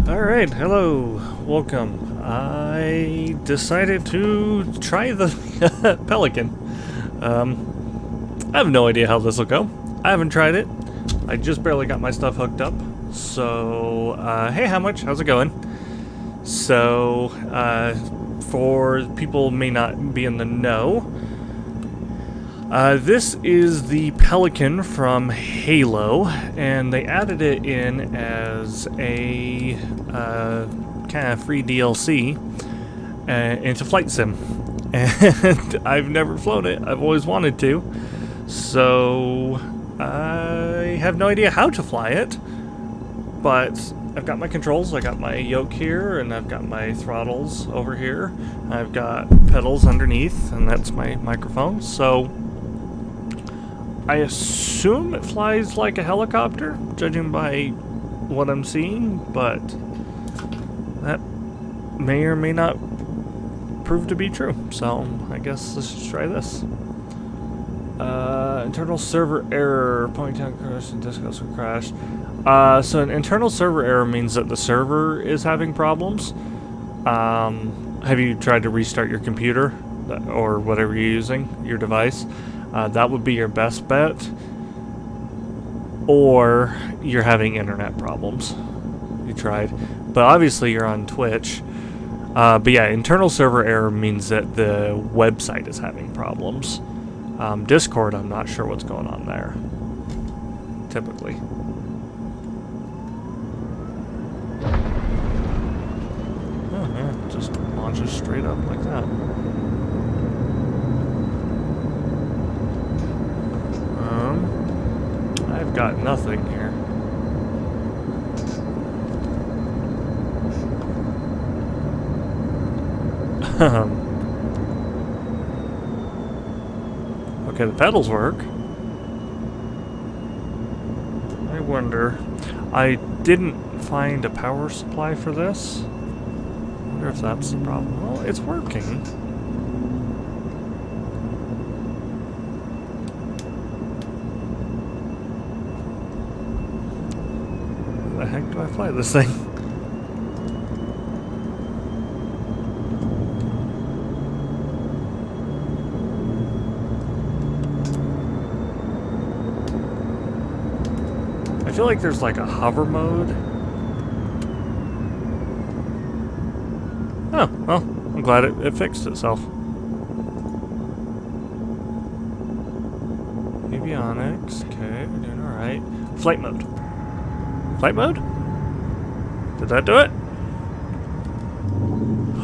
Alright, hello, welcome. I decided to try the Pelican. I have no idea how this will go. I haven't tried it. I just barely got my stuff hooked up. So, hey, how much? How's it going? So, for people who may not be in the know, this is the Pelican from Halo, and they added it in as a kind of free DLC into Flight Sim. And I've never flown it. I've always wanted to. So I have no idea how to fly it, but I've got my controls. I got my yoke here, and I've got my throttles over here. I've got pedals underneath, and that's my microphone. So I assume it flies like a helicopter, judging by what I'm seeing, but that may or may not prove to be true. So I guess let's just try this. Internal server error, pointing crash and disk also crashed. So an internal server error means that the server is having problems. Have you tried to restart your computer or whatever you're using, your device? That would be your best bet. Or you're having internet problems. You tried. But obviously you're on Twitch. But yeah, internal server error means that the website is having problems. Discord, I'm not sure what's going on there. Typically. Oh yeah, just launches straight up like that. I've got nothing here. Okay, the pedals work. I wonder. I didn't find a power supply for this. I wonder if that's the problem. Well, it's working. How the heck do I fly this thing? I feel like there's like a hover mode. Oh, well, I'm glad it fixed itself. Avionics, okay, we're doing alright. Flight mode. Flight mode? Did that do it?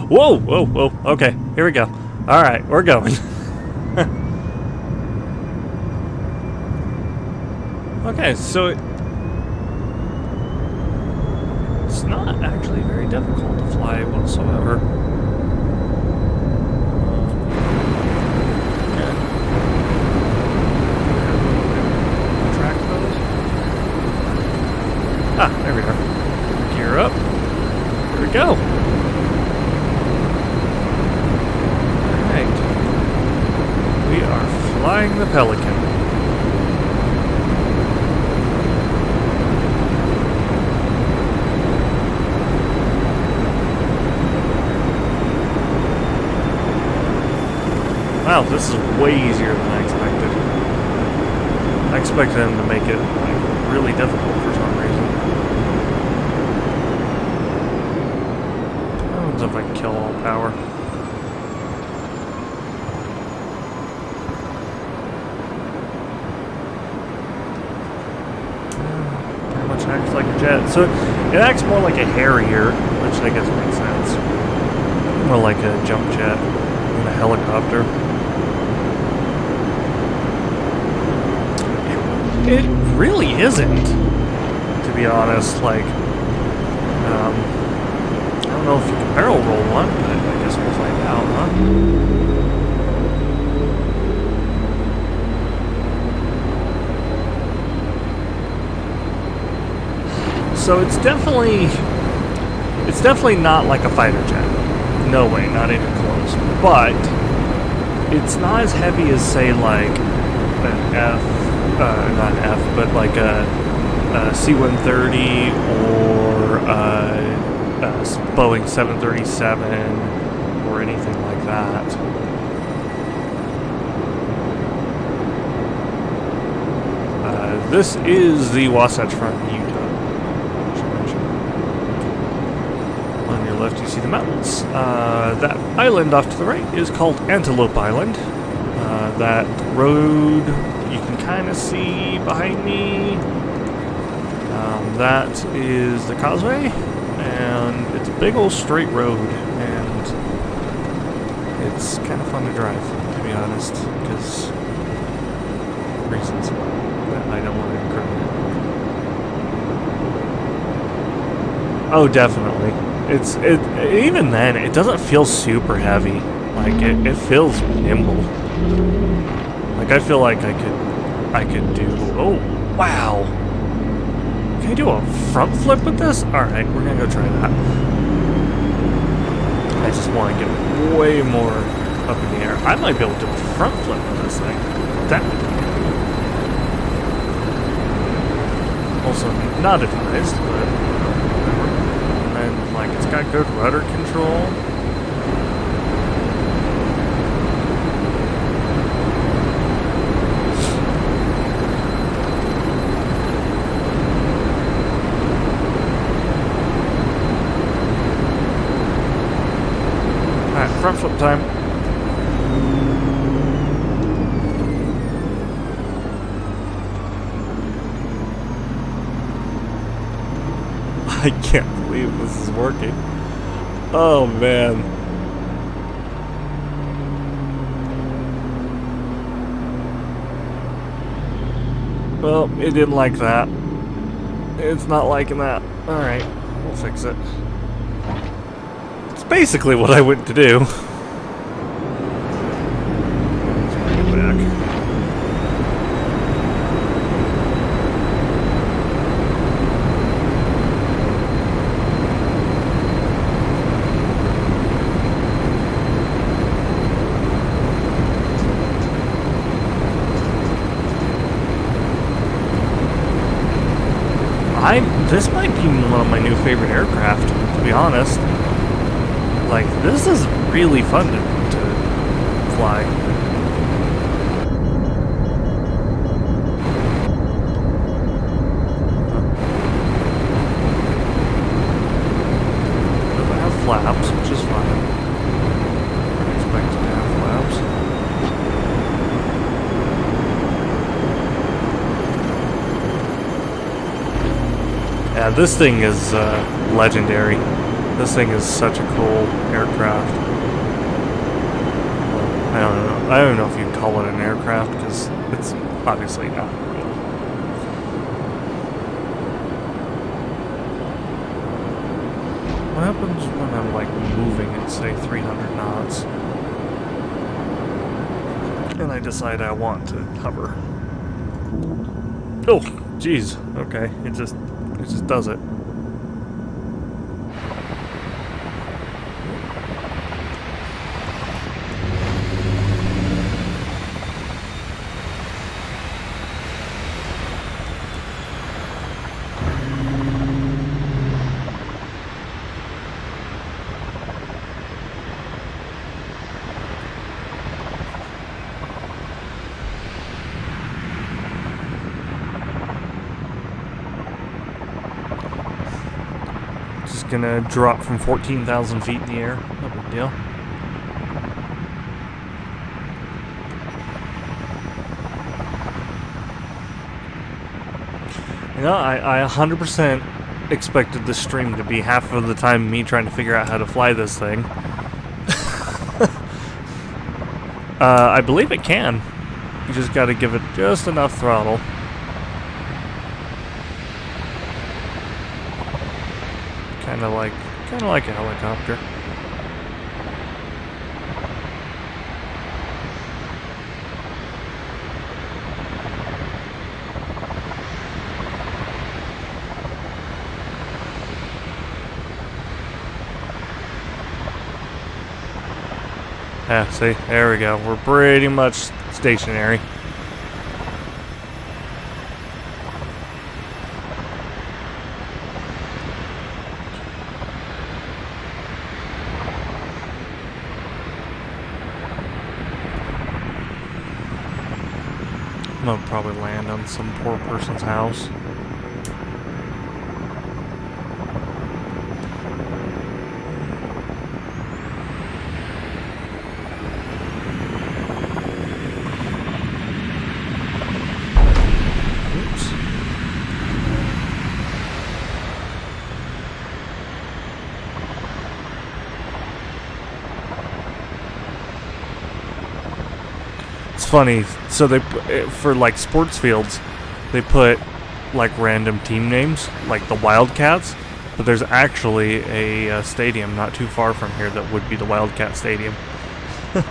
Whoa, whoa, whoa, okay, here we go. Alright, we're going. Okay, so it's not actually very difficult to fly whatsoever. Track those. Ah, there we are. Gear up. Here we go. Alright. We are flying the Pelican. Wow, this is way easier than I expected. I expected them to make it like really difficult for some reason. What happens if I kill all power? Pretty much acts like a jet. So it acts more like a Harrier, which I guess makes sense. More like a jump jet than a helicopter. It really isn't, to be honest. Like, I don't know if you can barrel roll one, but I guess we'll find out, huh? So it's definitely not like a fighter jet. No way, not even close. But it's not as heavy as, say, like an not an F, but like a C-130 or a Boeing 737 or anything like that. This is the Wasatch Front in Utah. On your left, you see the mountains. That island off to the right is called Antelope Island. That road you can kind of see behind me. That is the causeway, and it's a big old straight road, and it's kind of fun to drive, to be honest, because reasons that I don't want to incriminate. Oh, definitely. Even then, it doesn't feel super heavy. Like it feels nimble. Like I feel like I could do. Oh wow! Can I do a front flip with this? All right, we're gonna go try that. I just want to get way more up in the air. I might be able to do a front flip with this thing. That would be good. Also, not advised, but whatever. And then, like, it's got good rudder control. Front flip time. I can't believe this is working. Oh man. Well, it didn't like that. It's not liking that. Alright, we'll fix it. Basically what I went to do. Let's bring it back. This might be one of my new favorite aircraft, to be honest. Like, this is really fun to fly. Doesn't have flaps, which is fine. I expect it to have flaps. Yeah, this thing is legendary. This thing is such a cool aircraft. I don't know. I don't know if you'd call it an aircraft because it's obviously not real. What happens when I'm like moving at say 300 knots and I decide I want to hover? Oh, jeez. Okay, it just does it. Gonna drop from 14,000 feet in the air. No big deal. You know, I 100% expected this stream to be half of the time me trying to figure out how to fly this thing. I believe it can. You just gotta give it just enough throttle. Kind of like a helicopter. Yeah, see, there we go. We're pretty much stationary. I'm gonna probably land on some poor person's house. Oops. It's funny, so they, for like sports fields, they put like random team names, like the Wildcats, but there's actually a stadium not too far from here that would be the Wildcat Stadium. Alright,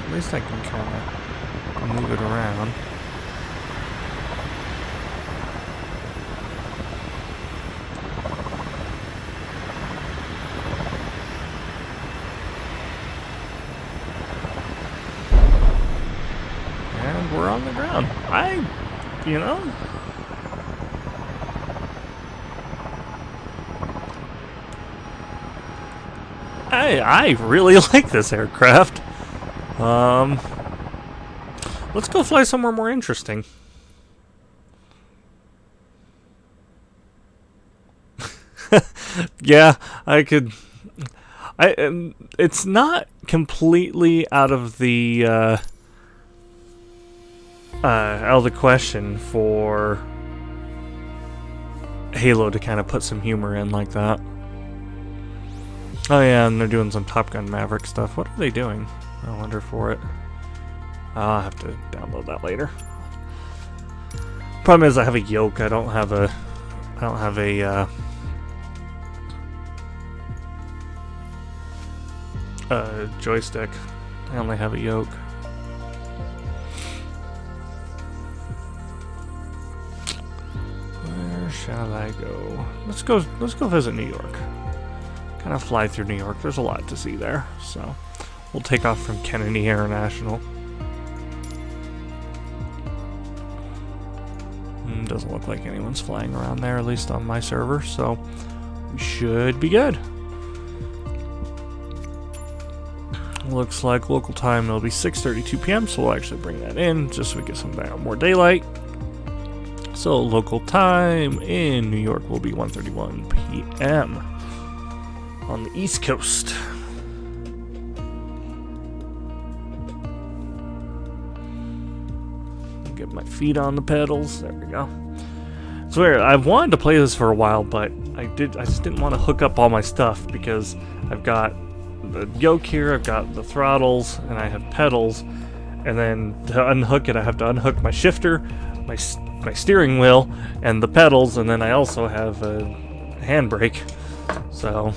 at least I can kind of move it around. We're on the ground. You know, I really like this aircraft. Let's go fly somewhere more interesting. Yeah, I could. It's not completely out of the question for Halo to kind of put some humor in like that. Oh yeah, and they're doing some Top Gun Maverick stuff. What are they doing? I wonder for it. I'll have to download that later. Problem is I have a yoke. I don't have a joystick. I only have a yoke. Where shall I go? Let's go visit New York. Kind of fly through New York. There's a lot to see there. So we'll take off from Kennedy International. Doesn't look like anyone's flying around there, at least on my server, so we should be good. Looks like local time it'll be 6:32 p.m., so we'll actually bring that in just so we get some more daylight. So local time in New York will be 1:31 p.m. on the East Coast. Get my feet on the pedals. There we go. swear, I've wanted to play this for a while, but I just didn't want to hook up all my stuff because I've got the yoke here, I've got the throttles, and I have pedals, and then to unhook it I have to unhook my shifter, my steering wheel, and the pedals, and then I also have a handbrake. So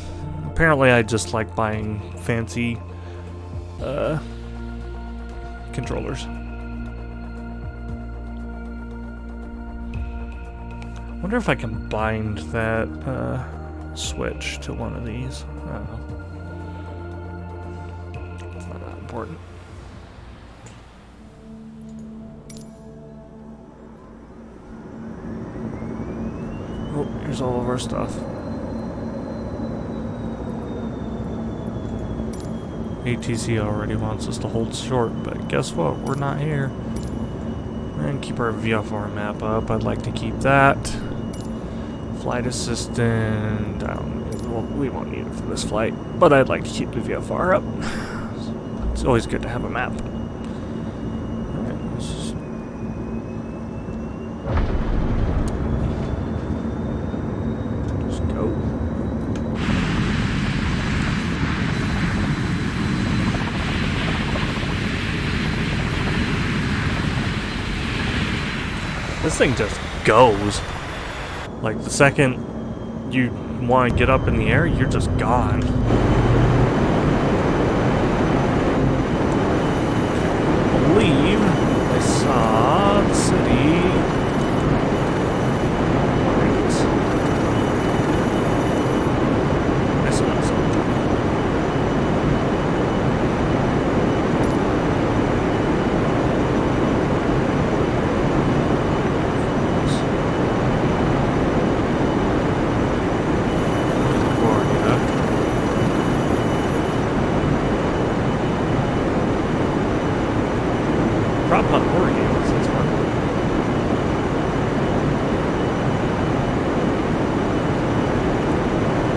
apparently I just like buying fancy controllers. Wonder if I can bind that switch to one of these. I don't know. It's not that important. Oh, here's all of our stuff. ATC already wants us to hold short, but guess what? We're not here. And keep our VFR map up. I'd like to keep that. Flight assistant. Well, we won't need it for this flight, but I'd like to keep the VFR up. It's always good to have a map. Alright, let's just go. This thing just goes. Like, the second you want to get up in the air, you're just gone. I believe I saw the city. I saw something.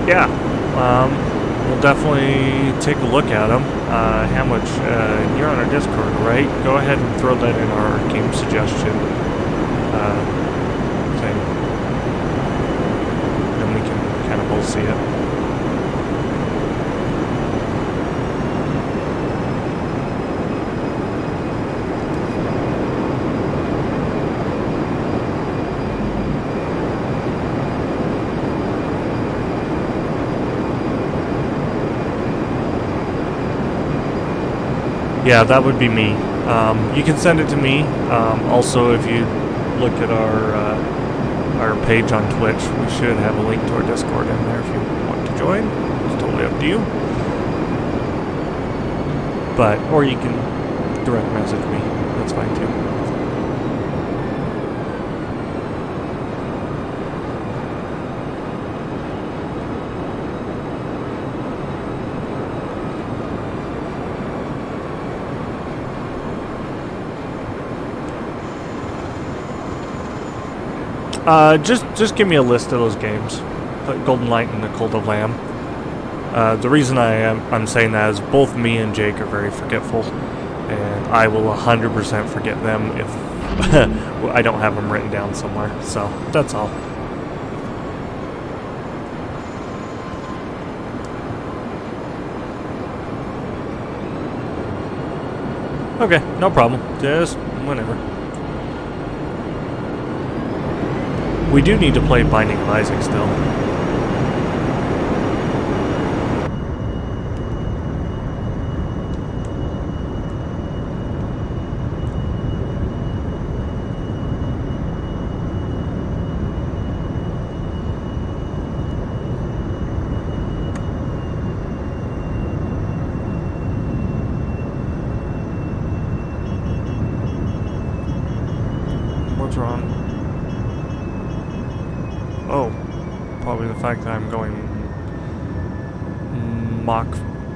Yeah, we'll definitely take a look at them. How much? You're on our Discord, right? Go ahead and throw that in our game suggestion thing. Then we can kind of both see it. Yeah, that would be me. You can send it to me. Also, if you look at our page on Twitch, we should have a link to our Discord in there if you want to join. It's totally up to you. Or you can direct message me. That's fine too. Just give me a list of those games. Golden Light and the Cult of Lamb. The reason I'm saying that is both me and Jake are very forgetful, and I will 100% forget them if I don't have them written down somewhere. So that's all. Okay, no problem. Just whenever. We do need to play Binding of Isaac still. What's wrong? Oh, probably the fact that I'm going Mach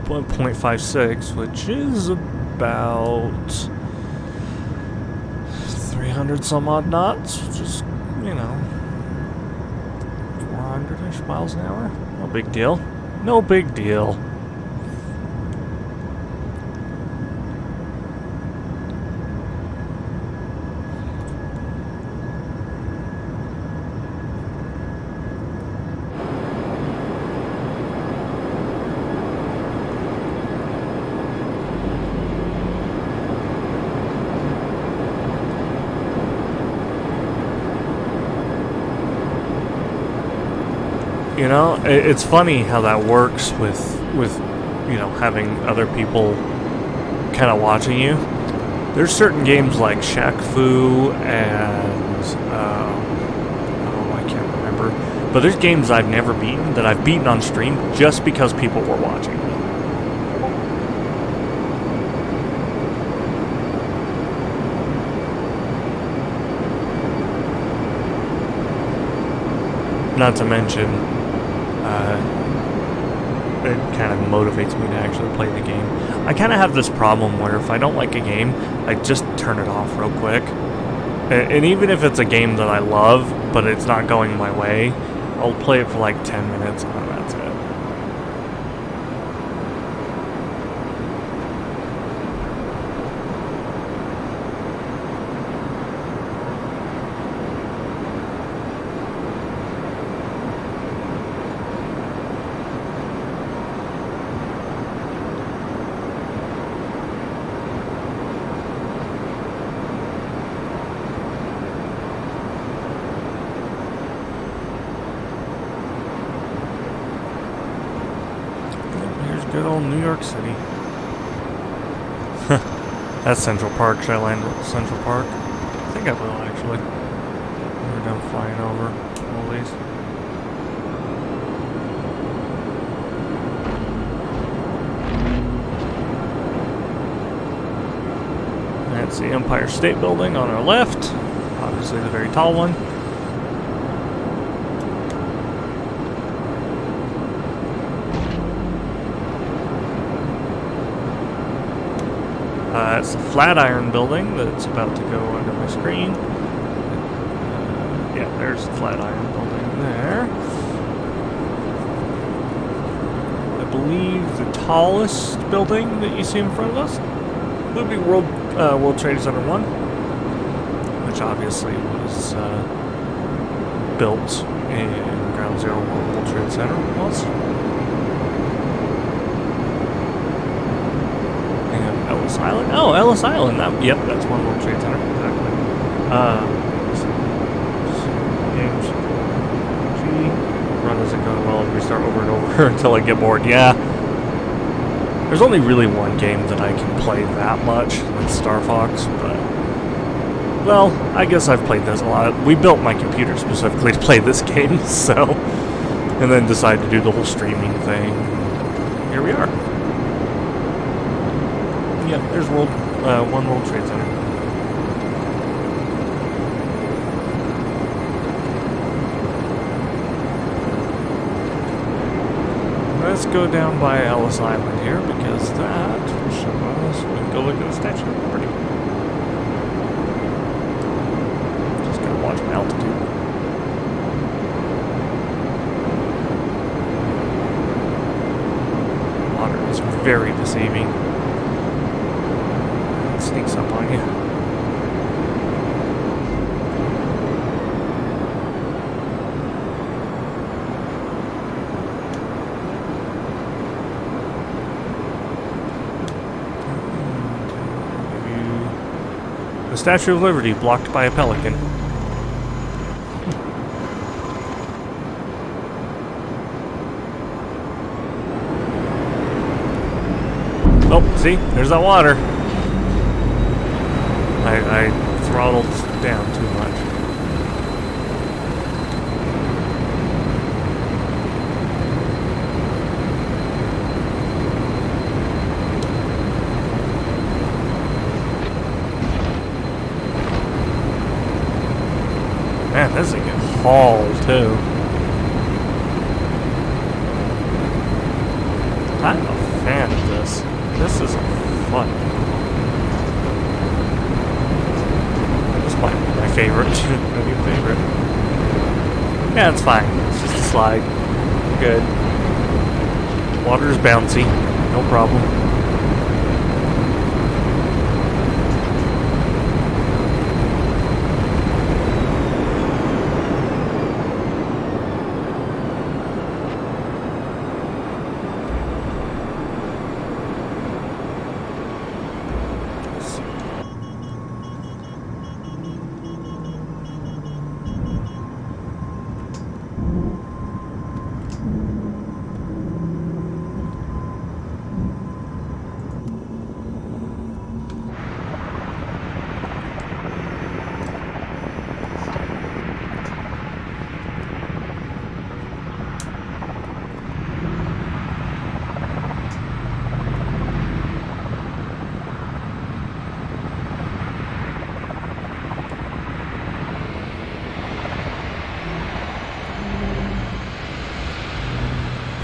1.56, which is about 300 some odd knots, which is, 400-ish miles an hour. No big deal. No big deal. You know, it's funny how that works with you know, having other people kind of watching you. There's certain games like Shaq Fu and oh, I can't remember. But there's games I've never beaten that I've beaten on stream just because people were watching me. Not to mention, it kind of motivates me to actually play the game. I kind of have this problem where if I don't like a game, I just turn it off real quick. And even if it's a game that I love, but it's not going my way, I'll play it for like 10 minutes and then that's it. Good old New York City. That's Central Park. Should I land at Central Park? I think I will, actually. We're done flying over all these. That's the Empire State Building on our left. Obviously the very tall one. That's the Flatiron Building that's about to go under my screen. Yeah, there's the Flatiron Building there. I believe the tallest building that you see in front of us would be World Trade Center 1, which obviously was built in Ground Zero where World Trade Center was. Ellis Island? Oh, Ellis Island. Yep, that's one World Trade Center. Exactly. Games. G. Run isn't going well. Restart over and over until I get bored. Yeah. There's only really one game that I can play that much. That's Star Fox, but... Well, I guess I've played this a lot. We built my computer specifically to play this game, so... And then decided to do the whole streaming thing. Here we are. Yeah, there's one World Trade Center. Let's go down by Ellis Island here because that will show us. We can go look at the Statue of Liberty. Just gotta watch my altitude. Water is very deceiving. Sneaks up on you. The Statue of Liberty blocked by a pelican. Oh, see? There's that water. I throttled down too much. Man, this thing can haul too. I'm a fan of this. This is fun. My favorite. My new favorite. Yeah, it's fine. It's just a slide. Good. Water's bouncy. No problem.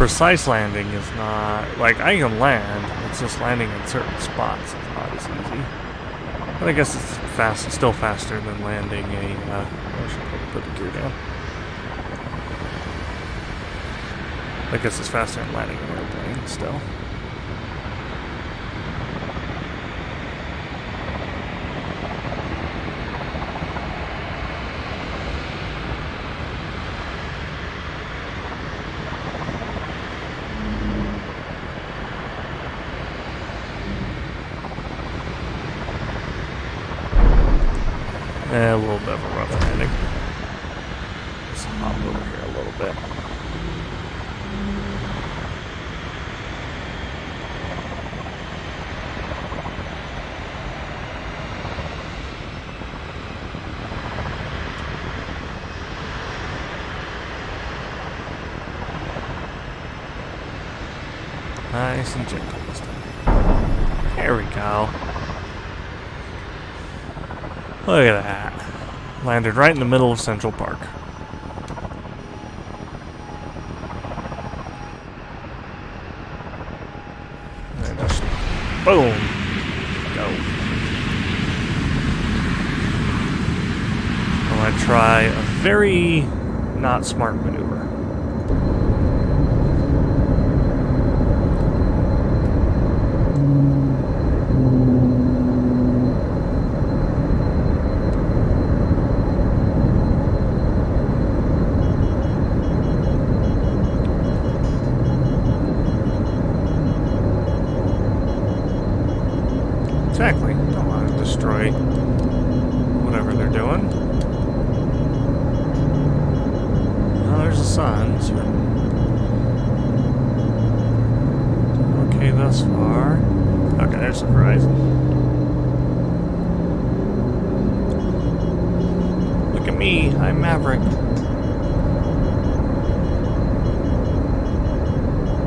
precise landing is not... Like, I can land, it's just landing in certain spots is not as easy. But I guess it's still faster than landing a... I should probably put the gear down. I guess it's faster than landing an airplane, still. A little bit of a rough landing. Let's hop over here a little bit. Nice and gentle this time. There we go. Look at that. Landed right in the middle of Central Park. And just boom. Go. I want to try a very not smart maneuver. Exactly. Don't want to destroy whatever they're doing. Oh, there's the sun. So okay thus far. Okay, there's the horizon. Look at me. I'm Maverick.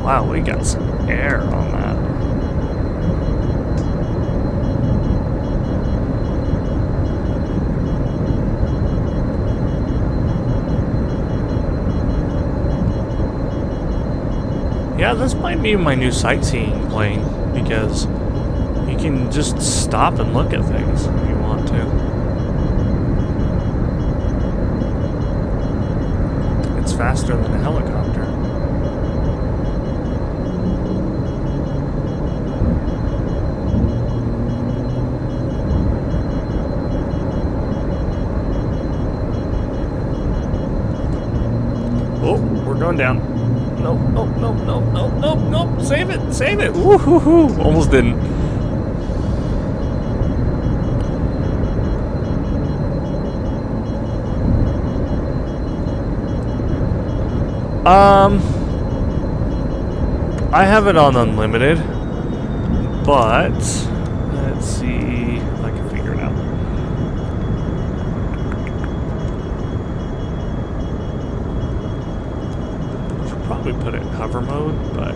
Wow, we got some air on that. Yeah, this might be my new sightseeing plane, because you can just stop and look at things if you want to. It's faster than a helicopter. Oh, we're going down. Nope, nope, nope, nope, nope, nope, nope. Save it, save it. Woo-hoo-hoo. Almost didn't. I have it on unlimited, but let's see if I can figure it out. Probably put it in hover mode, but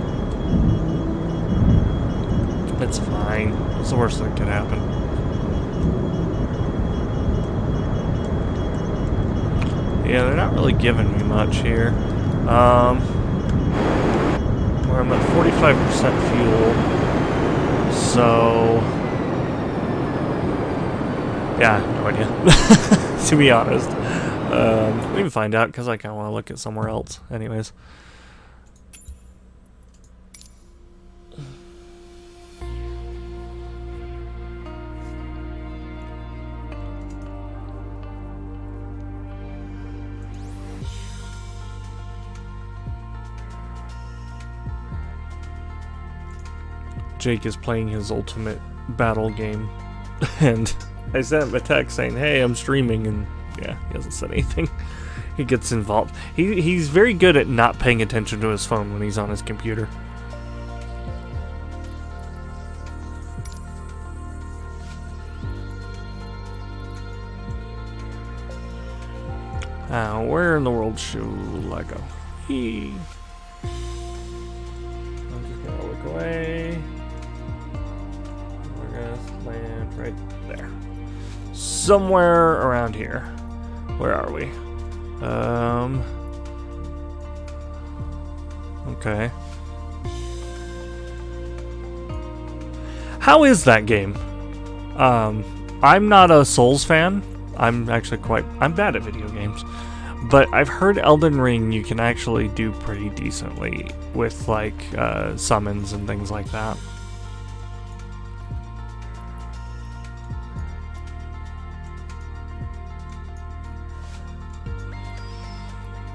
it's fine. It's the worst that could happen. Yeah, they're not really giving me much here. Where I'm at 45% fuel, so yeah, no idea. To be honest, we can find out because I kind of want to look at somewhere else, anyways. Jake is playing his ultimate battle game, and I sent him a text saying, "Hey, I'm streaming," and yeah, he hasn't said anything. He gets involved. He's very good at not paying attention to his phone when he's on his computer. Where in the world should I go? I'm just gonna look away. We're gonna land right there. Somewhere around here. Where are we? Okay. How is that game? I'm not a Souls fan. I'm actually I'm bad at video games. But I've heard Elden Ring you can actually do pretty decently with, like, summons and things like that.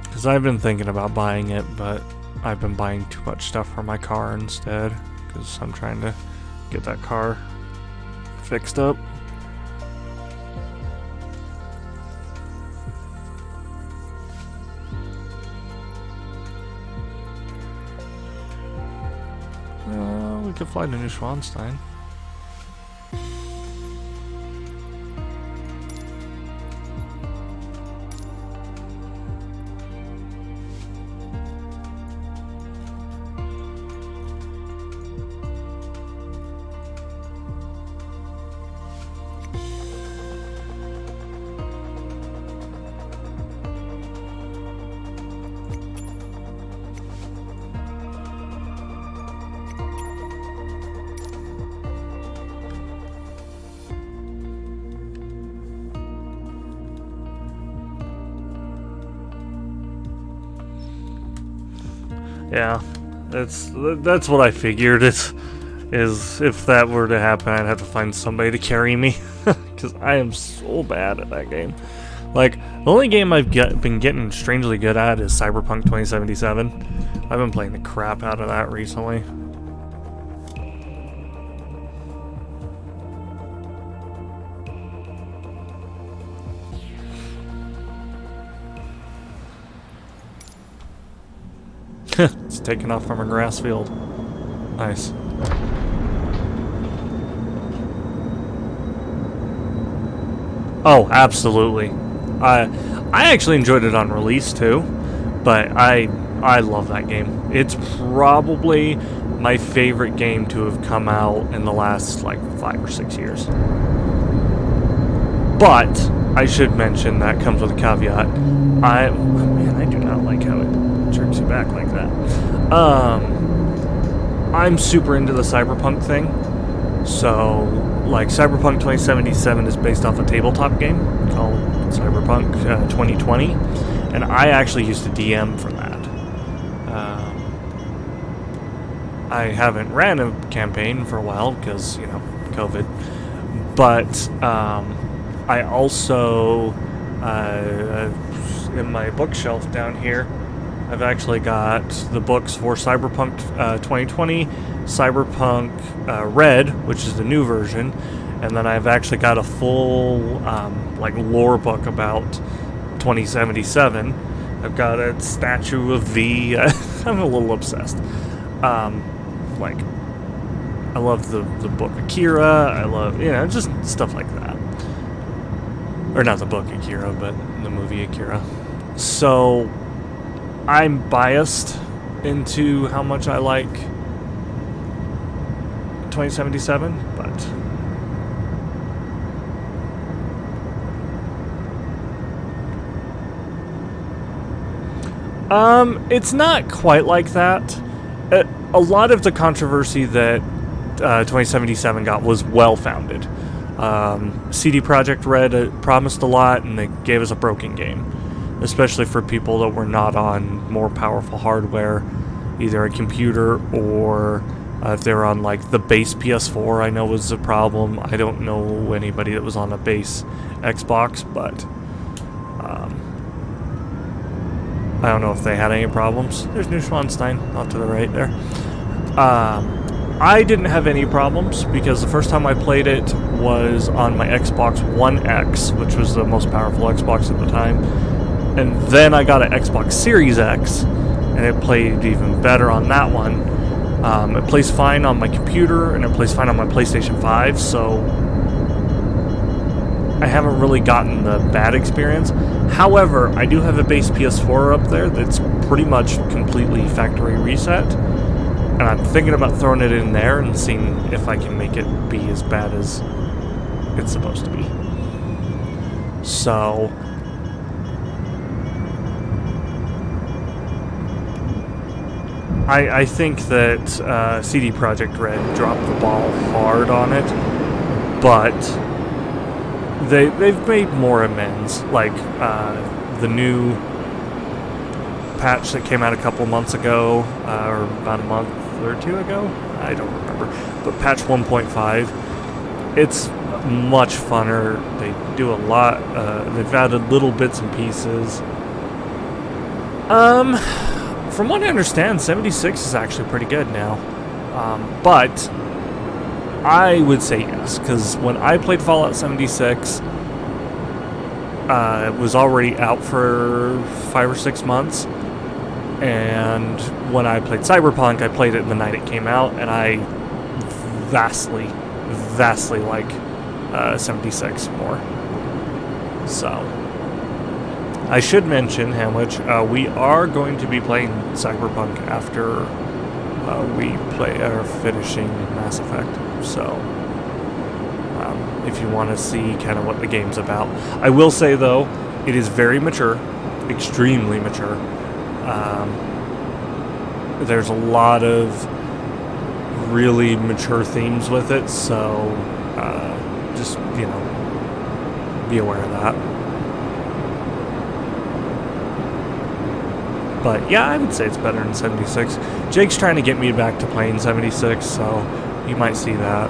Because I've been thinking about buying it, but I've been buying too much stuff for my car instead. Because I'm trying to get that car fixed up. We could fly to New Schwanstein. Yeah, that's what I figured. Is if that were to happen, I'd have to find somebody to carry me, because I am so bad at that game. Like, the only game I've been getting strangely good at is Cyberpunk 2077. I've been playing the crap out of that recently. It's taken off from a grass field. Nice. Oh, absolutely. I actually enjoyed it on release too, but I love that game. It's probably my favorite game to have come out in the last like 5 or 6 years. But I should mention that comes with a caveat. Man, I do not like how it jerks you back like that. I'm super into the cyberpunk thing. So, like, Cyberpunk 2077 is based off a tabletop game called Cyberpunk 2020, and I actually used to DM for that. I haven't ran a campaign for a while because, you know, COVID. But I also, in my bookshelf down here, I've actually got the books for Cyberpunk 2020, Cyberpunk Red, which is the new version, and then I've actually got a full like lore book about 2077. I've got a statue of V. I'm a little obsessed. Like, I love the book Akira. I love, you know, just stuff like that. Or not the book Akira, but the movie Akira. So I'm biased into how much I like 2077, but it's not quite like that. A lot of the controversy that 2077 got was well-founded. CD Projekt Red promised a lot, and they gave us a broken game, especially for people that were not on more powerful hardware, either a computer or if they were on like the base PS4. I know was a problem. I don't know anybody that was on a base Xbox, but I don't know if they had any problems. There's New Schwanstein off to the right there. I didn't have any problems because the first time I played it was on my Xbox One X, which was the most powerful Xbox at the time. And then I got an Xbox Series X, and it played even better on that one. It plays fine on my computer, and it plays fine on my PlayStation 5, so I haven't really gotten the bad experience. However, I do have a base PS4 up there that's pretty much completely factory reset, and I'm thinking about throwing it in there and seeing if I can make it be as bad as it's supposed to be. So I think that CD Projekt Red dropped the ball hard on it, but they've made more amends. Like the new patch that came out a couple months ago, or about a month or two ago, I don't remember. But patch 1.5, it's much funner. They do a lot. They've added little bits and pieces. From what I understand, 76 is actually pretty good now. But I would say yes, because when I played Fallout 76, it was already out for 5 or 6 months. And when I played Cyberpunk, I played it the night it came out, and I vastly like 76 more. So I should mention, Hamwich, we are going to be playing Cyberpunk after we are finishing Mass Effect. So if you want to see kind of what the game's about. I will say, though, it is very mature, extremely mature. There's a lot of really mature themes with it, so just, be aware of that. But yeah, I would say it's better than 76. Jake's trying to get me back to playing 76, so you might see that.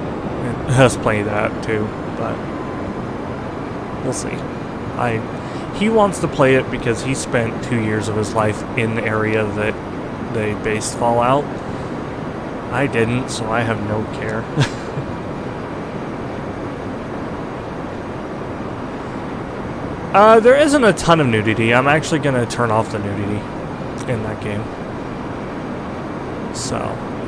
Us play that too, but we'll see. He wants to play it because he spent 2 years of his life in the area that they based Fallout. I didn't, so I have no care. There isn't a ton of nudity. I'm actually going to turn off the nudity in that game. So,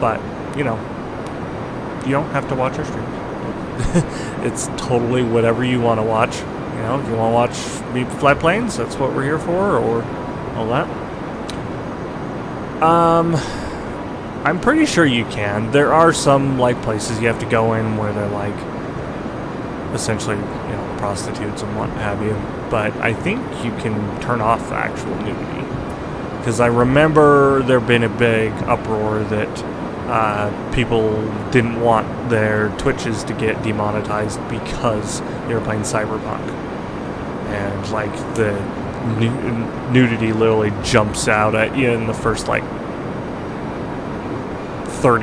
but, you don't have to watch our streams. It's totally whatever you want to watch. If you want to watch me fly planes, that's what we're here for, or all that. I'm pretty sure you can. There are some, places you have to go in where they're, essentially, prostitutes and what have you. But I think you can turn off the actual nudity. Because I remember there been a big uproar that people didn't want their Twitches to get demonetized because they were playing Cyberpunk. And, the nudity literally jumps out at you in the first, 30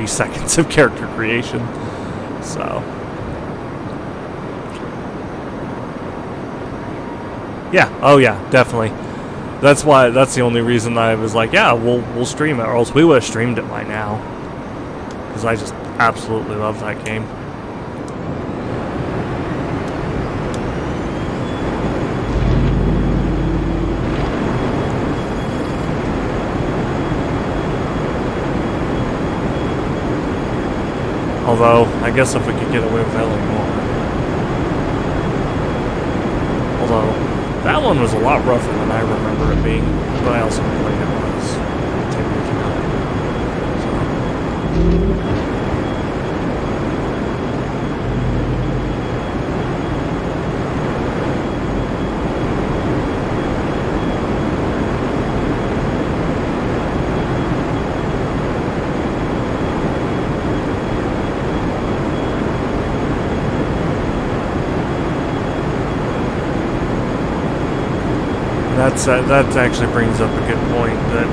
seconds of character creation. So yeah, oh yeah, definitely. That's the only reason I was like, yeah, we'll stream it, or else we would have streamed it by now. Because I just absolutely love that game. Although, I guess if we could get away with Ellie more. Although, that one was a lot rougher than I remember it being, but I also played it when I was 10 years ago. That actually brings up a good point that,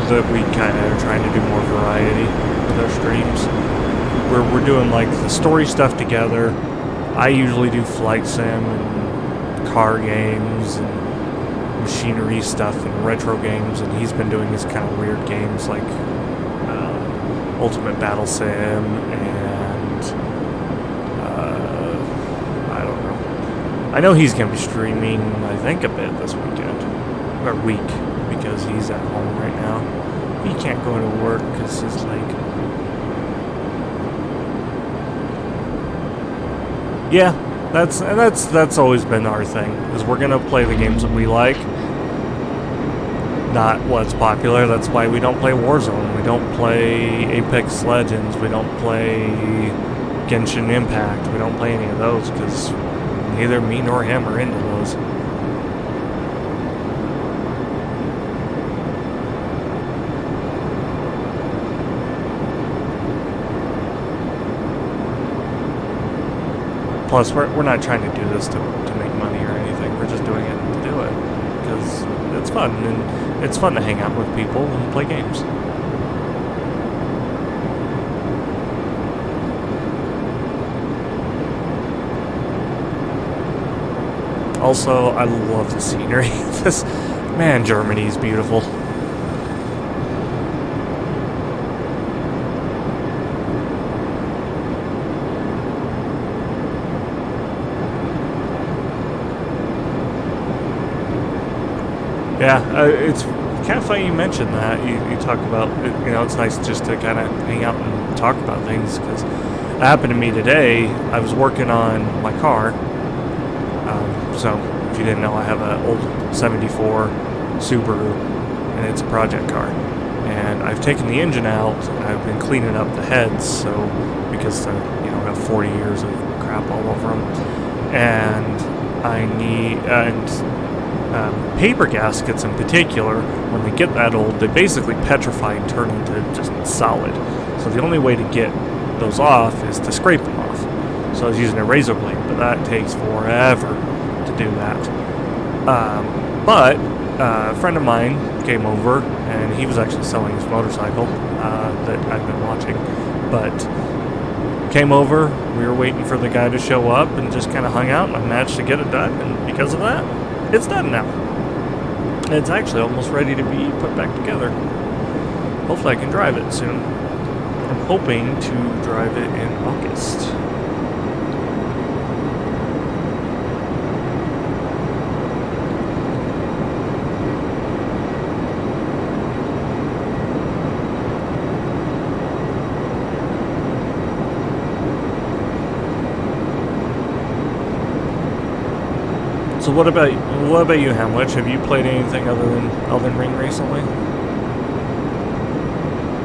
that we kind of are trying to do more variety with our streams. We're doing the story stuff together. I usually do flight sim and car games and machinery stuff and retro games, and he's been doing his kind of weird games like Ultimate Battle Sim and I don't know. I know he's going to be streaming, I think, a bit this weekend, or week, because he's at home right now. He can't go to work because he's yeah, that's always been our thing, is we're going to play the games that we like, not what's popular. That's why we don't play Warzone, we don't play Apex Legends, we don't play Genshin Impact, we don't play any of those, because neither me nor him are into those. Plus, we're not trying to do this to make money or anything. We're just doing it to do it because it's fun, and it's fun to hang out with people and play games. Also, I love the scenery. Man, Germany's beautiful. Yeah, it's kind of funny you mentioned that. You talk about, it's nice just to kind of hang out and talk about things, because it happened to me today. I was working on my car. So, if you didn't know, I have an old 74 Subaru, and it's a project car. And I've taken the engine out, and I've been cleaning up the heads, so, because, I have 40 years of crap all over them. And I need, paper gaskets in particular, when they get that old, they basically petrify and turn into just solid. So the only way to get those off is to scrape them off. So I was using a razor blade, but that takes forever to do that. But a friend of mine came over, and he was actually selling his motorcycle that I've been watching. But came over, we were waiting for the guy to show up, and just kind of hung out, and I managed to get it done, and because of that, it's done now. It's actually almost ready to be put back together. Hopefully I can drive it soon. I'm hoping to drive it in August. So what about you, Hamlet? Have you played anything other than Elden Ring recently?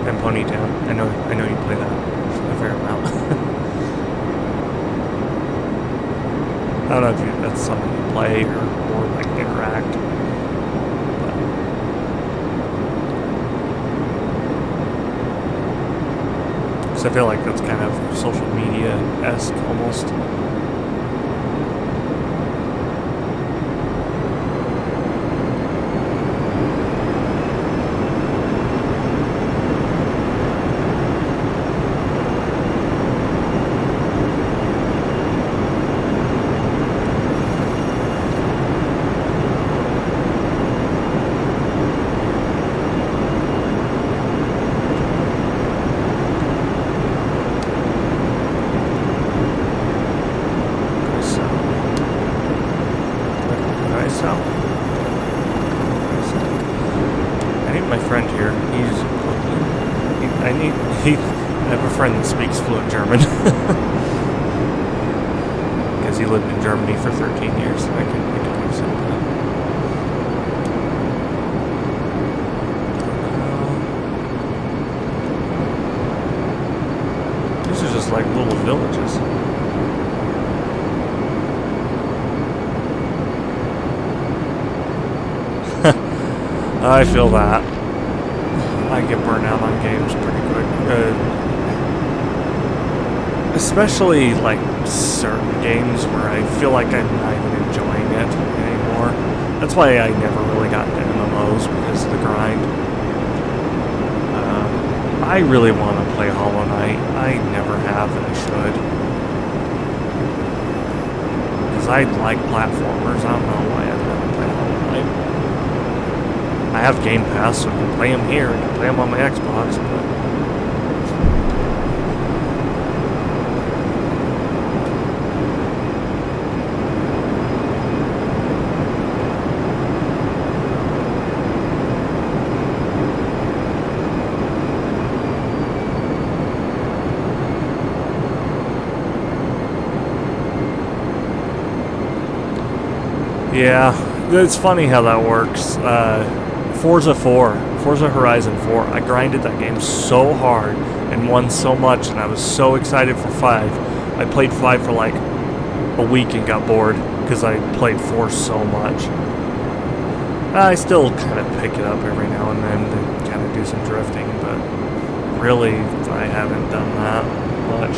And Ponytown. I know you play that a fair amount. I don't know if that's something you play or more like interact. Because I feel like that's kind of social media-esque almost. I have a friend that speaks fluent German. Because he lived in Germany for 13 years. I can use it. These are just like little villages. I feel that. I get burnt out on games pretty quick. Especially like certain games where I feel like I'm not even enjoying it anymore. That's why I never really got into MMOs, because of the grind. I really want to play Hollow Knight. I never have, and I should. Because I like platformers. I don't know why I've never played Hollow Knight. I have Game Pass, so I can play them here. I can play them on my Xbox, but... Yeah, it's funny how that works. Forza Horizon 4, I grinded that game so hard and won so much, and I was so excited for 5. I played 5 for like a week and got bored because I played 4 so much. I still kind of pick it up every now and then to kind of do some drifting, but really I haven't done that much.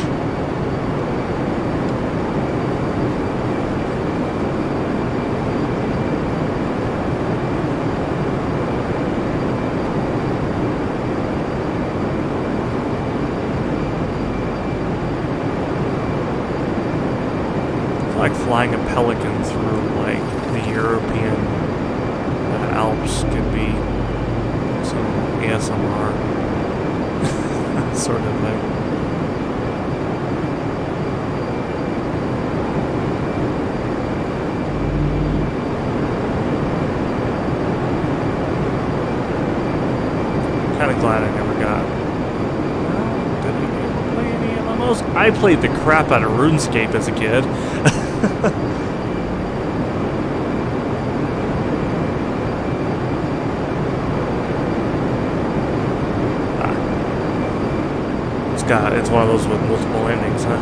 like flying a Pelican through like the European Alps could be some ASMR sort of thing. Kind of glad I never got. Did I ever play any MMOs? I played the crap out of RuneScape as a kid. It's one of those with multiple endings, huh?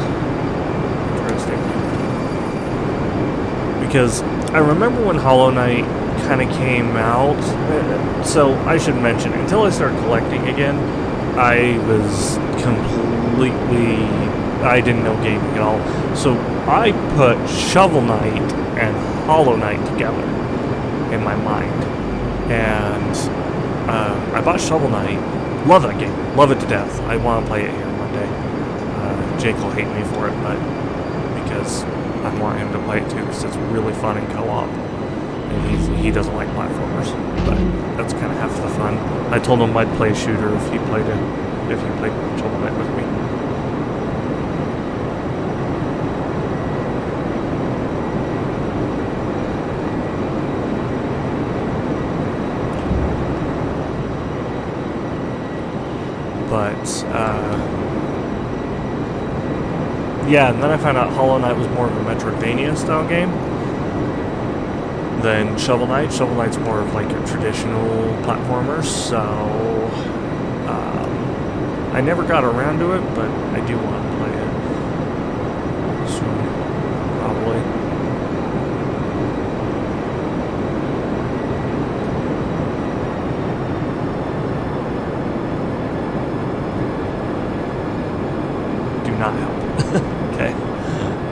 Interesting. Because I remember when Hollow Knight kind of came out. So I should mention, until I started collecting again, I didn't know gaming at all. So I put Shovel Knight and Hollow Knight together in my mind. And I bought Shovel Knight. Love that game. Love it to death. I want to play it here one day. Jake will hate me for it, but because I want him to play it too, because it's really fun in co-op. And he doesn't like platformers, but that's kind of half the fun. I told him I'd play shooter if he played Shovel Knight with me. But yeah, and then I found out Hollow Knight was more of a Metroidvania style game than Shovel Knight. Shovel Knight's more of like a traditional platformer, so I never got around to it, but I do want to play it soon, probably. Do not help. Okay,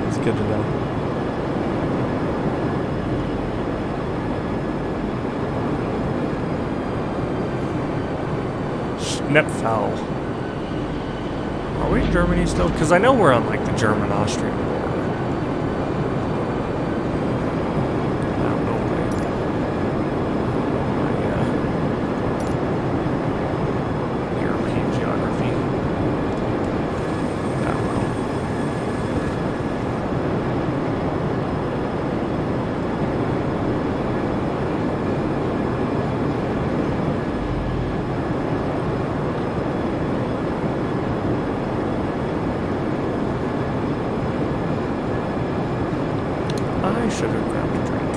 it's good to know. Schnepfel. Are we in Germany still? Because I know we're on like the German-Austrian border. Oh, no way. Yeah. European geography. That well. I should have grabbed a drink.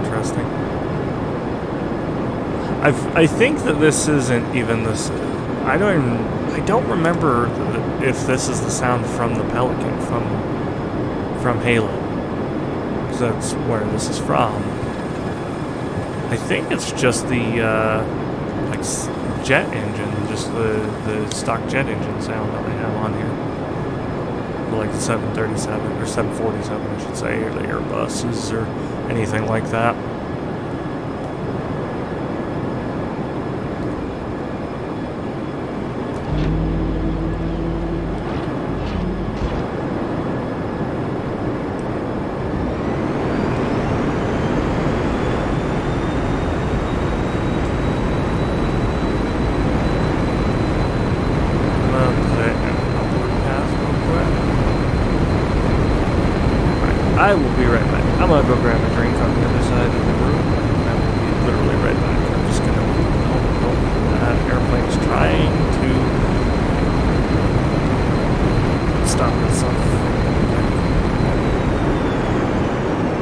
Interesting. I think that this isn't even this. I don't remember if this is the sound from the Pelican from Halo, because that's where this is from. I think it's just the like jet engine, just the stock jet engine sound that they have on here, for like the 737 or 747, I should say, or the Airbuses or anything like that. I will be right back. I'm gonna go grab a drink on the other side of the room. I will be literally right back. I'm just gonna. Oh, that airplane's trying to stop itself.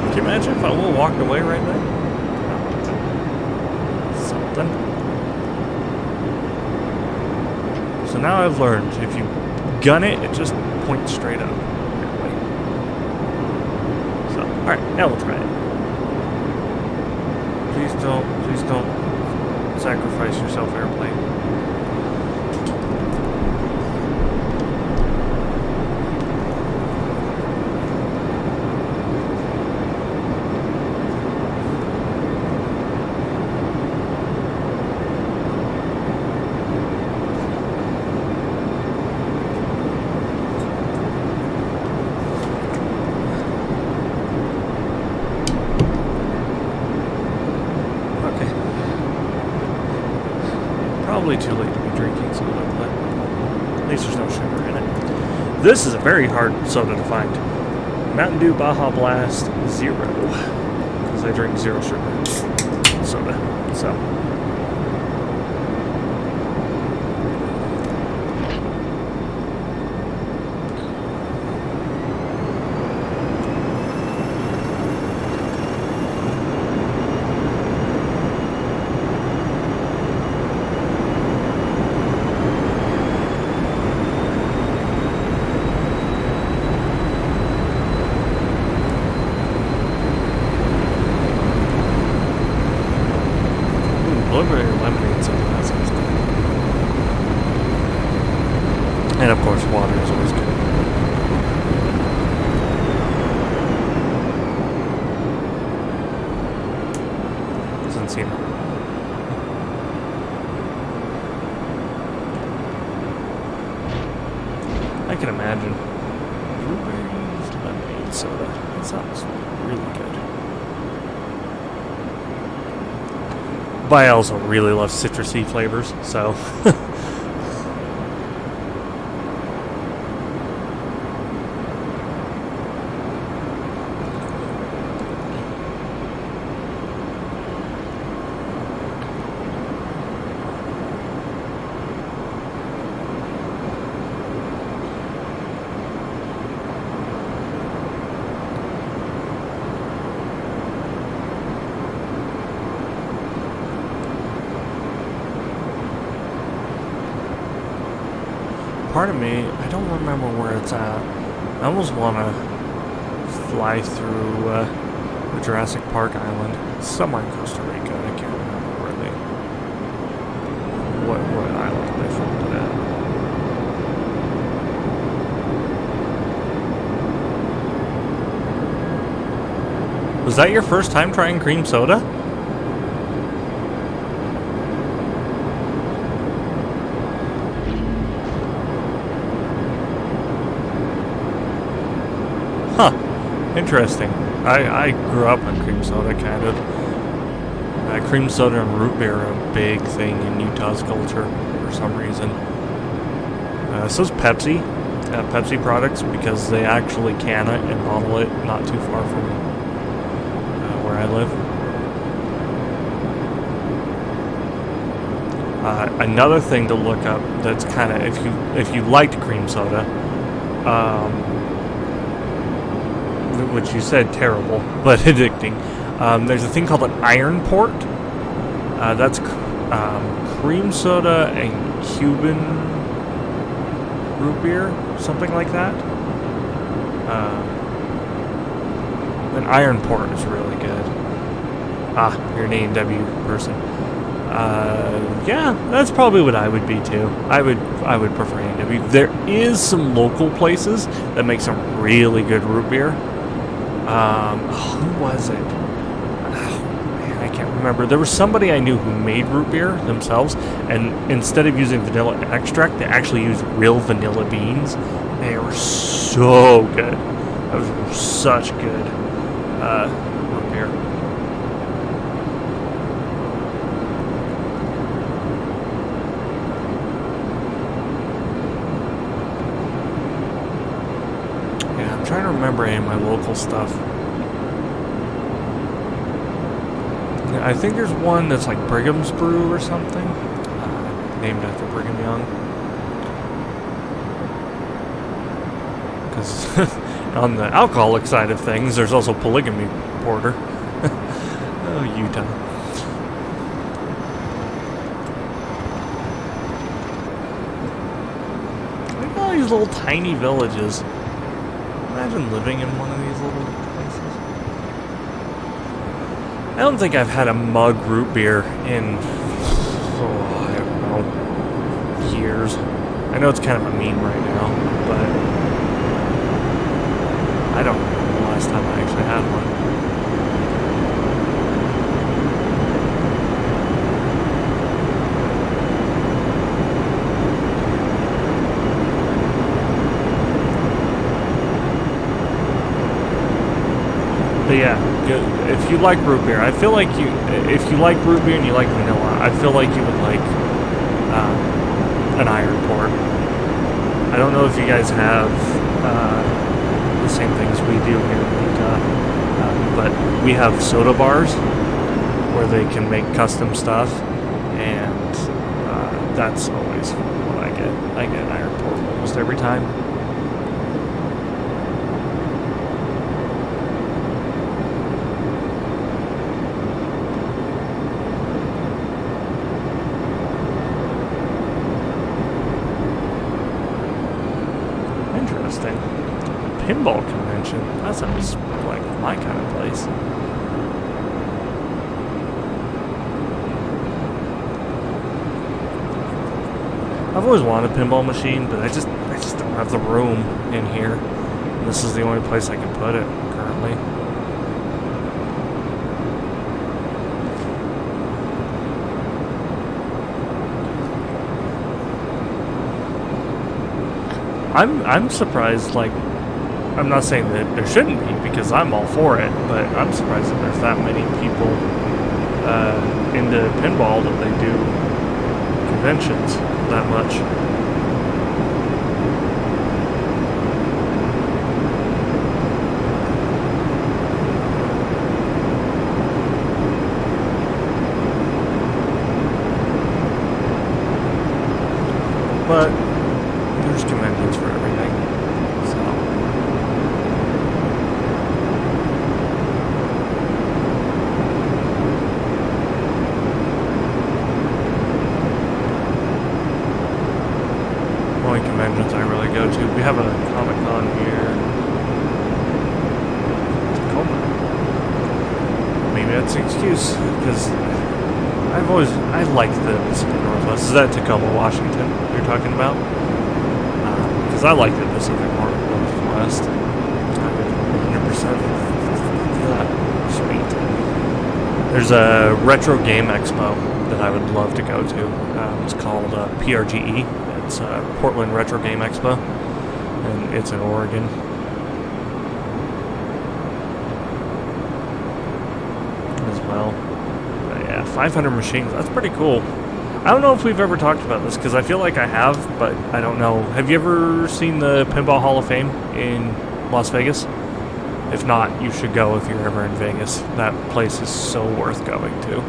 Can you imagine if I would have walked away right there? Something. So now I've learned if you gun it, it just points straight up. Alright, now we'll try it. Please don't sacrifice yourself, airplane. probably too late to be drinking soda, but at least there's no sugar in it. This is a very hard soda to find. Mountain Dew Baja Blast Zero, because I drink zero sugar soda, so. Blueberry lemonade soda, that sounds good. And of course, water is always good. Doesn't seem. I can imagine. Blueberry lemonade soda. That sounds really good. But I also really love citrusy flavors, so. Part of me, I don't remember where it's at. I almost want to fly through the Jurassic Park Island. It's somewhere in Costa Rica. I can't remember where what island they filmed it at. Was that your first time trying cream soda? Huh. Interesting. I grew up on cream soda, kind of. Cream soda and root beer are a big thing in Utah's culture for some reason. So is Pepsi. Pepsi products, because they actually can it and bottle it not too far from where I live. Another thing to look up that's kind of, if you liked cream soda, which you said terrible, but addicting. There's a thing called an iron port. That's cream soda and Cuban root beer, something like that. An iron port is really good. Ah, you're an A&W person. Yeah, that's probably what I would be too. I would prefer A&W. There is some local places that make some really good root beer. Who was it? Oh, man, I can't remember. There was somebody I knew who made root beer themselves, and instead of using vanilla extract, they actually used real vanilla beans. They were so good. That was such good root beer. Yeah, I'm trying to remember any of my local stuff. I think there's one that's like Brigham's Brew or something, named after Brigham Young. Because on the alcoholic side of things, there's also Polygamy Porter. Oh, Utah. Look at all these little tiny villages. Imagine living in one of these little places. I don't think I've had a mug root beer in, I don't know, years. I know it's kind of a meme right now, but I don't remember the last time I actually had one. But yeah, if you like root beer, I feel like if you like root beer and you like vanilla, I feel like you would like an iron port. I don't know if you guys have the same things we do here in Utah, but we have soda bars where they can make custom stuff, and that's always what I get. I get an iron port almost every time. Interesting. Pinball convention. That sounds like my kind of place. I've always wanted a pinball machine, but I just don't have the room in here. And this is the only place I can put it currently. I'm surprised, like, I'm not saying that there shouldn't be, because I'm all for it, but I'm surprised that there's that many people into pinball that they do conventions that much. But there's conventions for everything, so. Only conventions I really go to. We have a Comic-Con here. Tacoma. Maybe that's an excuse, because I liked the Pacific Northwest. Is that Tacoma, Washington you're talking about? Because I like the Pacific Northwest. 100%. That sweet. There's a retro game expo that I would love to go to. It's called PRGE. It's Portland Retro Game Expo, and it's in Oregon. As well. But yeah, 500 machines. That's pretty cool. I don't know if we've ever talked about this, because I feel like I have, but I don't know. Have you ever seen the Pinball Hall of Fame in Las Vegas? If not, you should go if you're ever in Vegas. That place is so worth going to.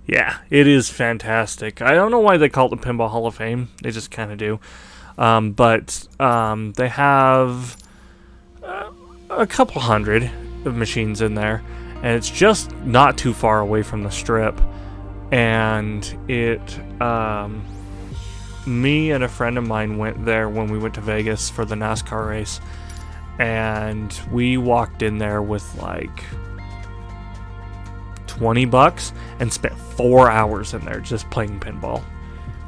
Yeah, it is fantastic. I don't know why they call it the Pinball Hall of Fame. They just kind of do. But they have a couple hundred of machines in there, and it's just not too far away from the Strip. And me and a friend of mine went there when we went to Vegas for the NASCAR race, and we walked in there with like $20 and spent 4 hours in there just playing pinball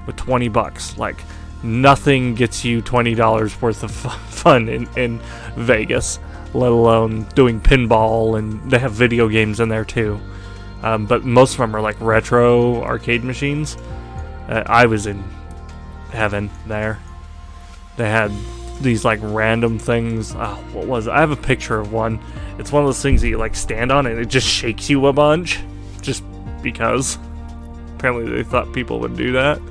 with $20. Like, nothing gets you $20 worth of fun in Vegas, let alone doing pinball, and they have video games in there too. But most of them are like retro arcade machines. I was in heaven there. They had these like random things. What was it? I have a picture of one. It's one of those things that you like stand on and it just shakes you a bunch, just because. Apparently they thought people would do that.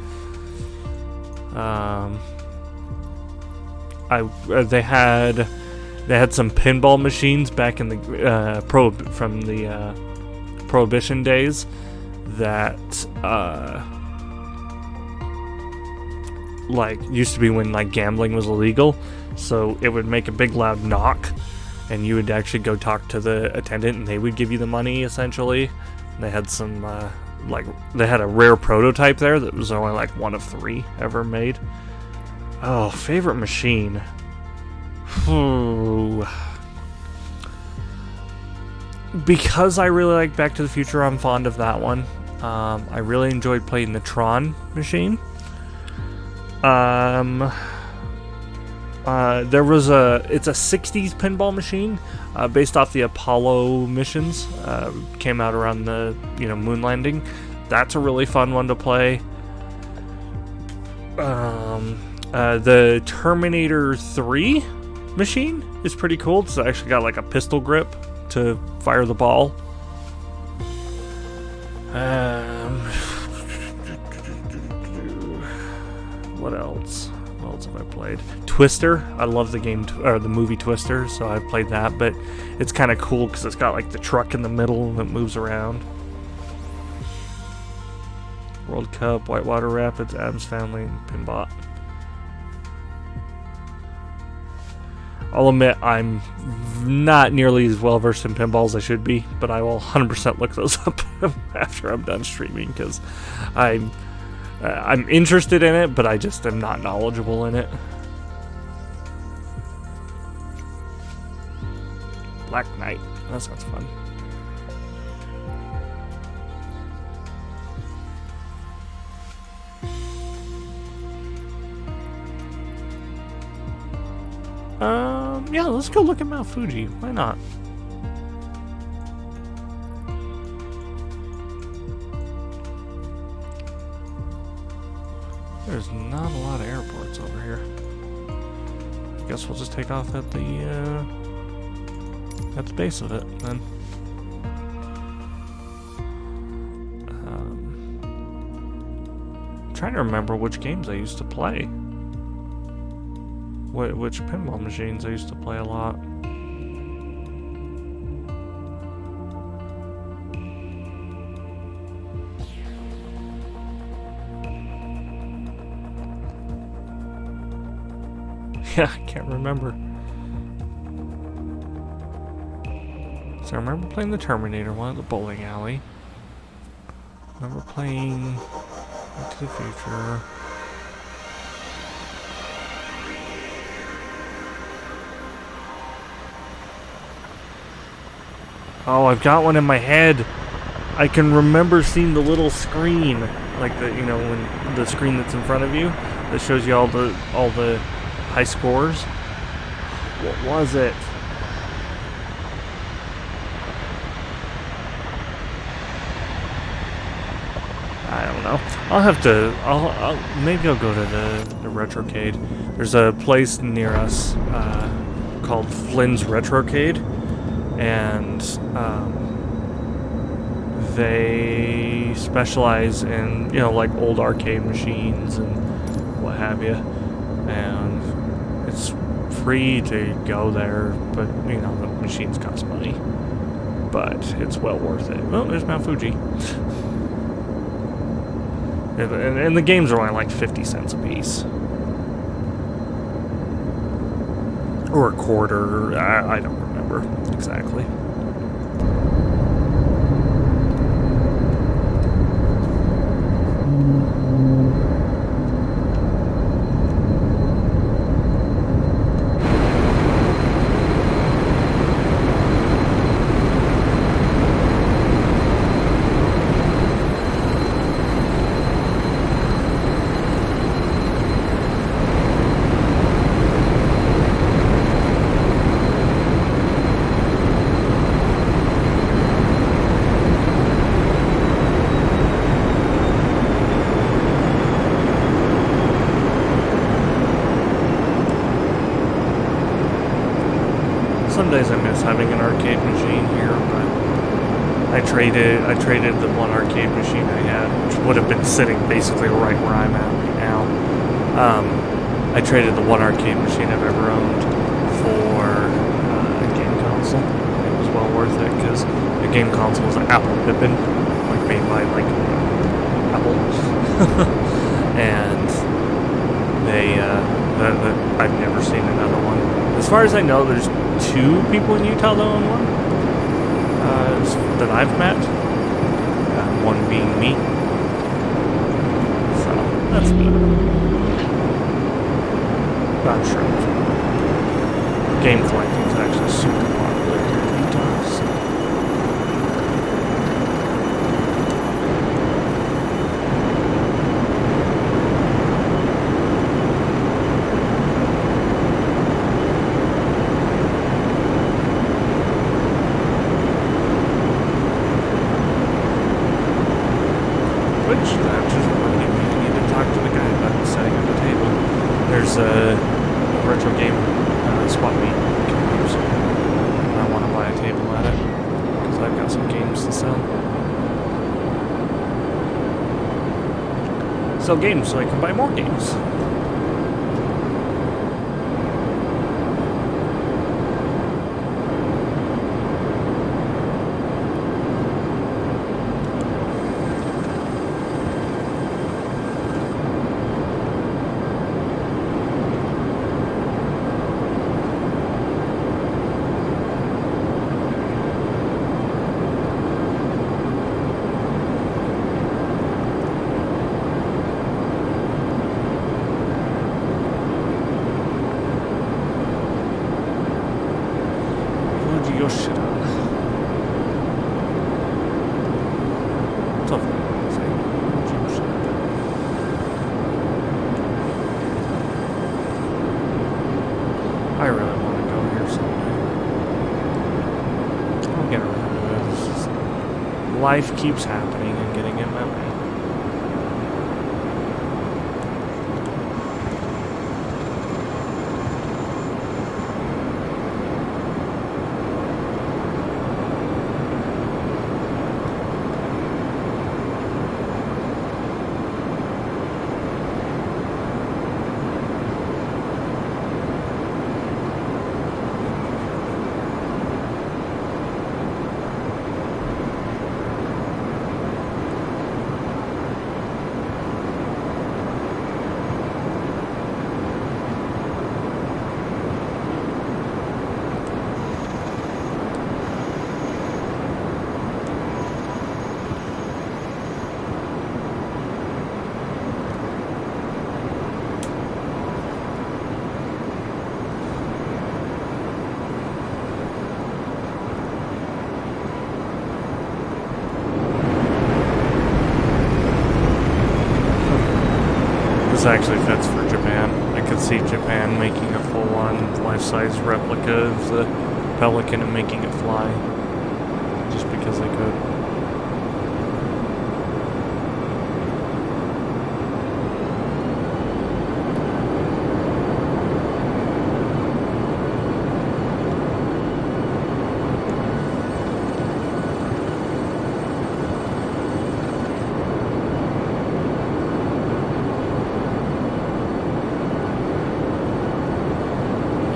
They had some pinball machines back in the Prohibition days that like used to be when like gambling was illegal, so it would make a big loud knock and you would actually go talk to the attendant and they would give you the money essentially. And they had some they had a rare prototype there that was only like one of 3 ever made. Oh, favorite machine. Because I really like Back to the Future, I'm fond of that one. I really enjoyed playing the Tron machine. It's a 60s pinball machine based off the Apollo missions. Came out around the moon landing. That's a really fun one to play. The Terminator 3 machine is pretty cool. It's actually got like a pistol grip to fire the ball. What else? What else have I played? Twister. I love the game, or the movie Twister, so I've played that, but it's kind of cool because it's got like the truck in the middle that moves around. World Cup, Whitewater Rapids, Adams Family, and Pinbot. I'll admit I'm not nearly as well versed in pinball as I should be, but I will 100% look those up after I'm done streaming because I'm interested in it, but I just am not knowledgeable in it. Black Knight. That sounds fun. Yeah, let's go look at Mount Fuji. Why not? There's not a lot of airports over here. I guess we'll just take off at the base of it then. I'm trying to remember which games I used to play. Which pinball machines I used to play a lot. Yeah, I can't remember. So I remember playing the Terminator one at the bowling alley. I remember playing Back to the Future. Oh, I've got one in my head. I can remember seeing the little screen, like the, you know, when the screen that's in front of you that shows you all the high scores. What was it? I don't know. I'll have to. Maybe I'll go to the Retrocade. There's a place near us called Flynn's Retrocade, and they specialize in, you know, like old arcade machines and what have you. And it's free to go there, but you know the machines cost money. But it's well worth it. Oh, there's Mount Fuji. And the games are only like 50 cents a piece. Or a quarter, I don't remember exactly. Some days I miss having an arcade machine here, but I traded the one arcade machine I had, which would have been sitting basically right where I'm at right now. I traded the one arcade machine I've ever owned for a game console. It was well worth it because the game console was an Apple Pippin, like made by like Apple, and they I've never seen another one. As far as I know, there's 2 people in Utah that own one that I've met. One being me. So that's neat. Not sure. Game collecting is actually super popular in Utah. So. There's a retro game swap meet can use. I want to buy a table at it because I've got some games to sell. Sell games so I can buy more games. I really want to go here someday. I'll get around to it. It's just, life keeps happening and getting in my way. This actually fits for Japan. I could see Japan making a full-on life-size replica of the Pelican and making it fly. Just because they could.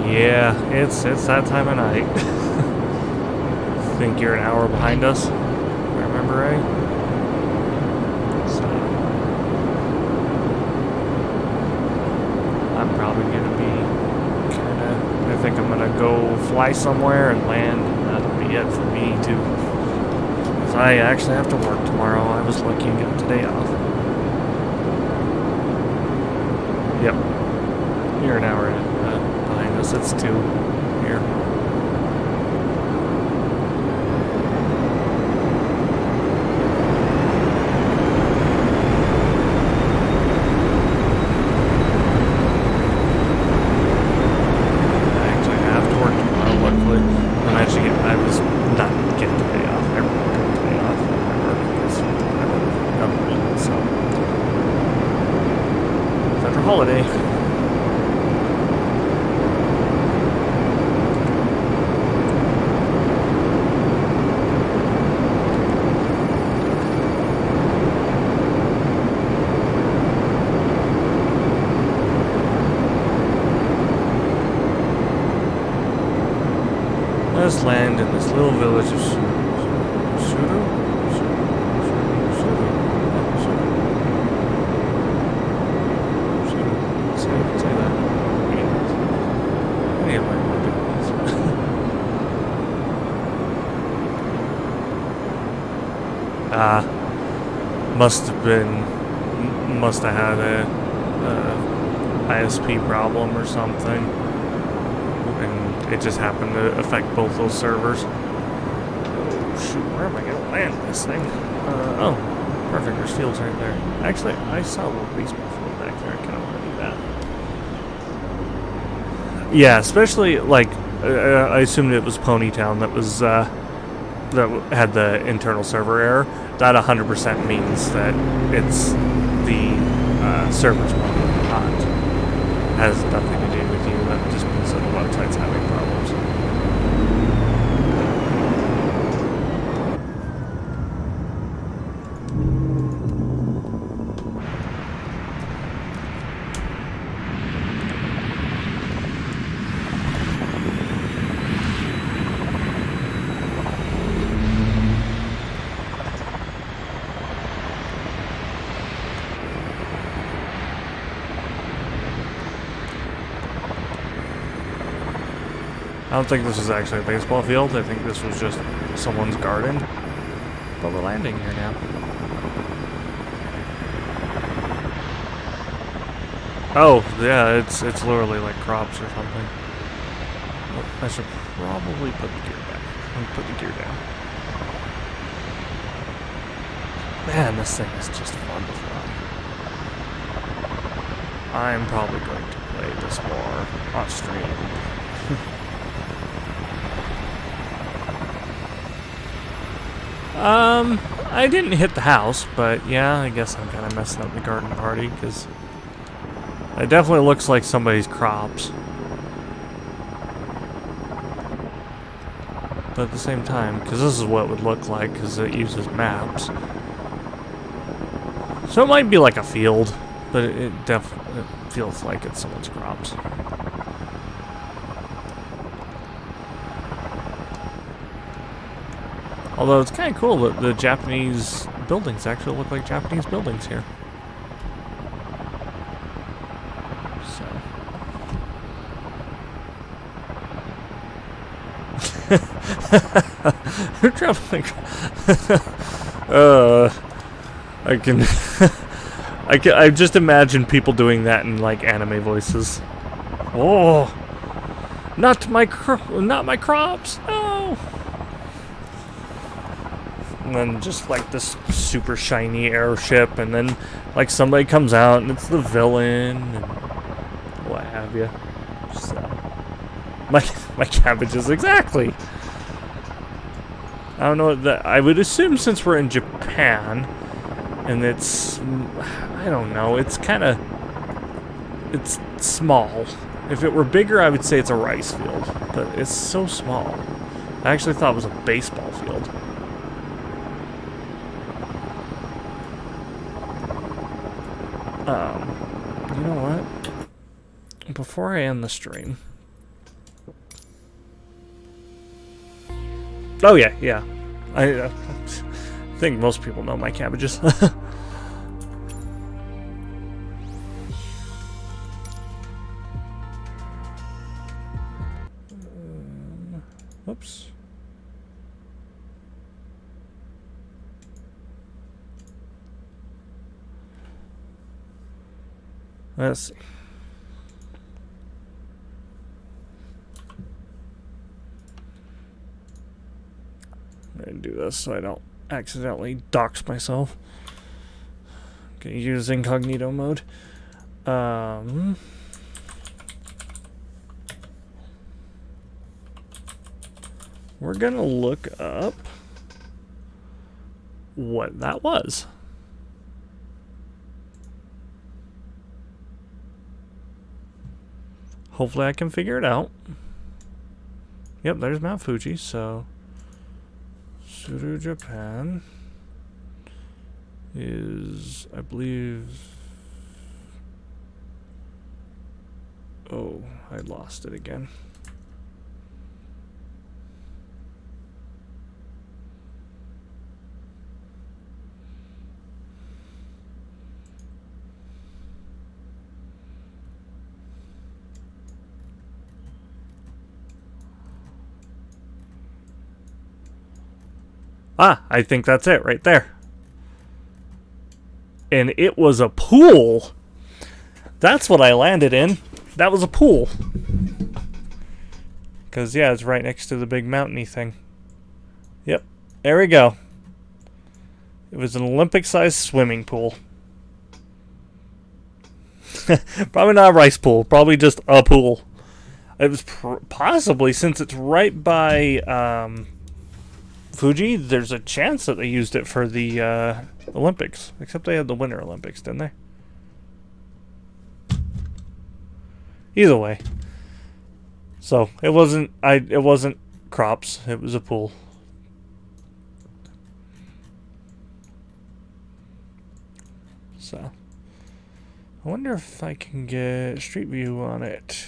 Yeah, it's that time of night. Think you're an hour behind us, if I remember right. So I'm probably gonna be I think I'm gonna go fly somewhere and land, and that'll be it for me too. Because I actually have to work tomorrow. I was lucky and got today off. Yep. You're an hour behind us. It's 2 here. Holiday. Let's land in this little village of Suru? Must have had a ISP problem or something, and it just happened to affect both those servers. Oh shoot, where am I gonna land this thing? Oh, perfect, there's fields right there. Actually, I saw a little baseball field back there. I kind of want to do that. Yeah, especially like I assumed it was Ponytown that was that had the internal server error. That 100% means that it's the server's problem, not has nothing to do with you. That just means that the website's having don't think this is actually a baseball field. I think this was just someone's garden. But we're landing here now. Oh, yeah, it's literally like crops or something. Well, I should probably put the gear back. Let me put the gear down. Man, this thing is just fun to fly. I'm probably going to play this more on stream. I didn't hit the house, but yeah, I guess I'm kind of messing up the garden party, because it definitely looks like somebody's crops. But at the same time, because this is what it would look like, because it uses maps. So it might be like a field, but it feels like it's someone's crops. Although it's kind of cool that the Japanese buildings actually look like Japanese buildings here. So. They're traveling. I can. I just imagine people doing that in like anime voices. Oh, not my crops. No. And then just like this super shiny airship, and then like somebody comes out and it's the villain and what have you. So my cabbages exactly. I don't know what that. I would assume since we're in Japan, and it's I don't know. It's small. If it were bigger, I would say it's a rice field, but it's so small. I actually thought it was a baseball field. You know what? Before I end the stream. Oh yeah, yeah. I think most people know my cabbages. Oops. Let's see. I'm going to do this so I don't accidentally dox myself. Gonna use incognito mode. We're gonna look up what that was. Hopefully I can figure it out. Yep, there's Mount Fuji, so Suru, Japan is, I believe... Oh, I lost it again. Ah, I think that's it right there. And it was a pool. That's what I landed in. That was a pool. Because, yeah, it's right next to the big mountainy thing. Yep, there we go. It was an Olympic-sized swimming pool. Probably not a rice pool. Probably just a pool. It was possibly, since it's right by... Fuji, there's a chance that they used it for the Olympics. Except they had the Winter Olympics, didn't they? Either way. So, it wasn't crops, it was a pool. So, I wonder if I can get Street View on it.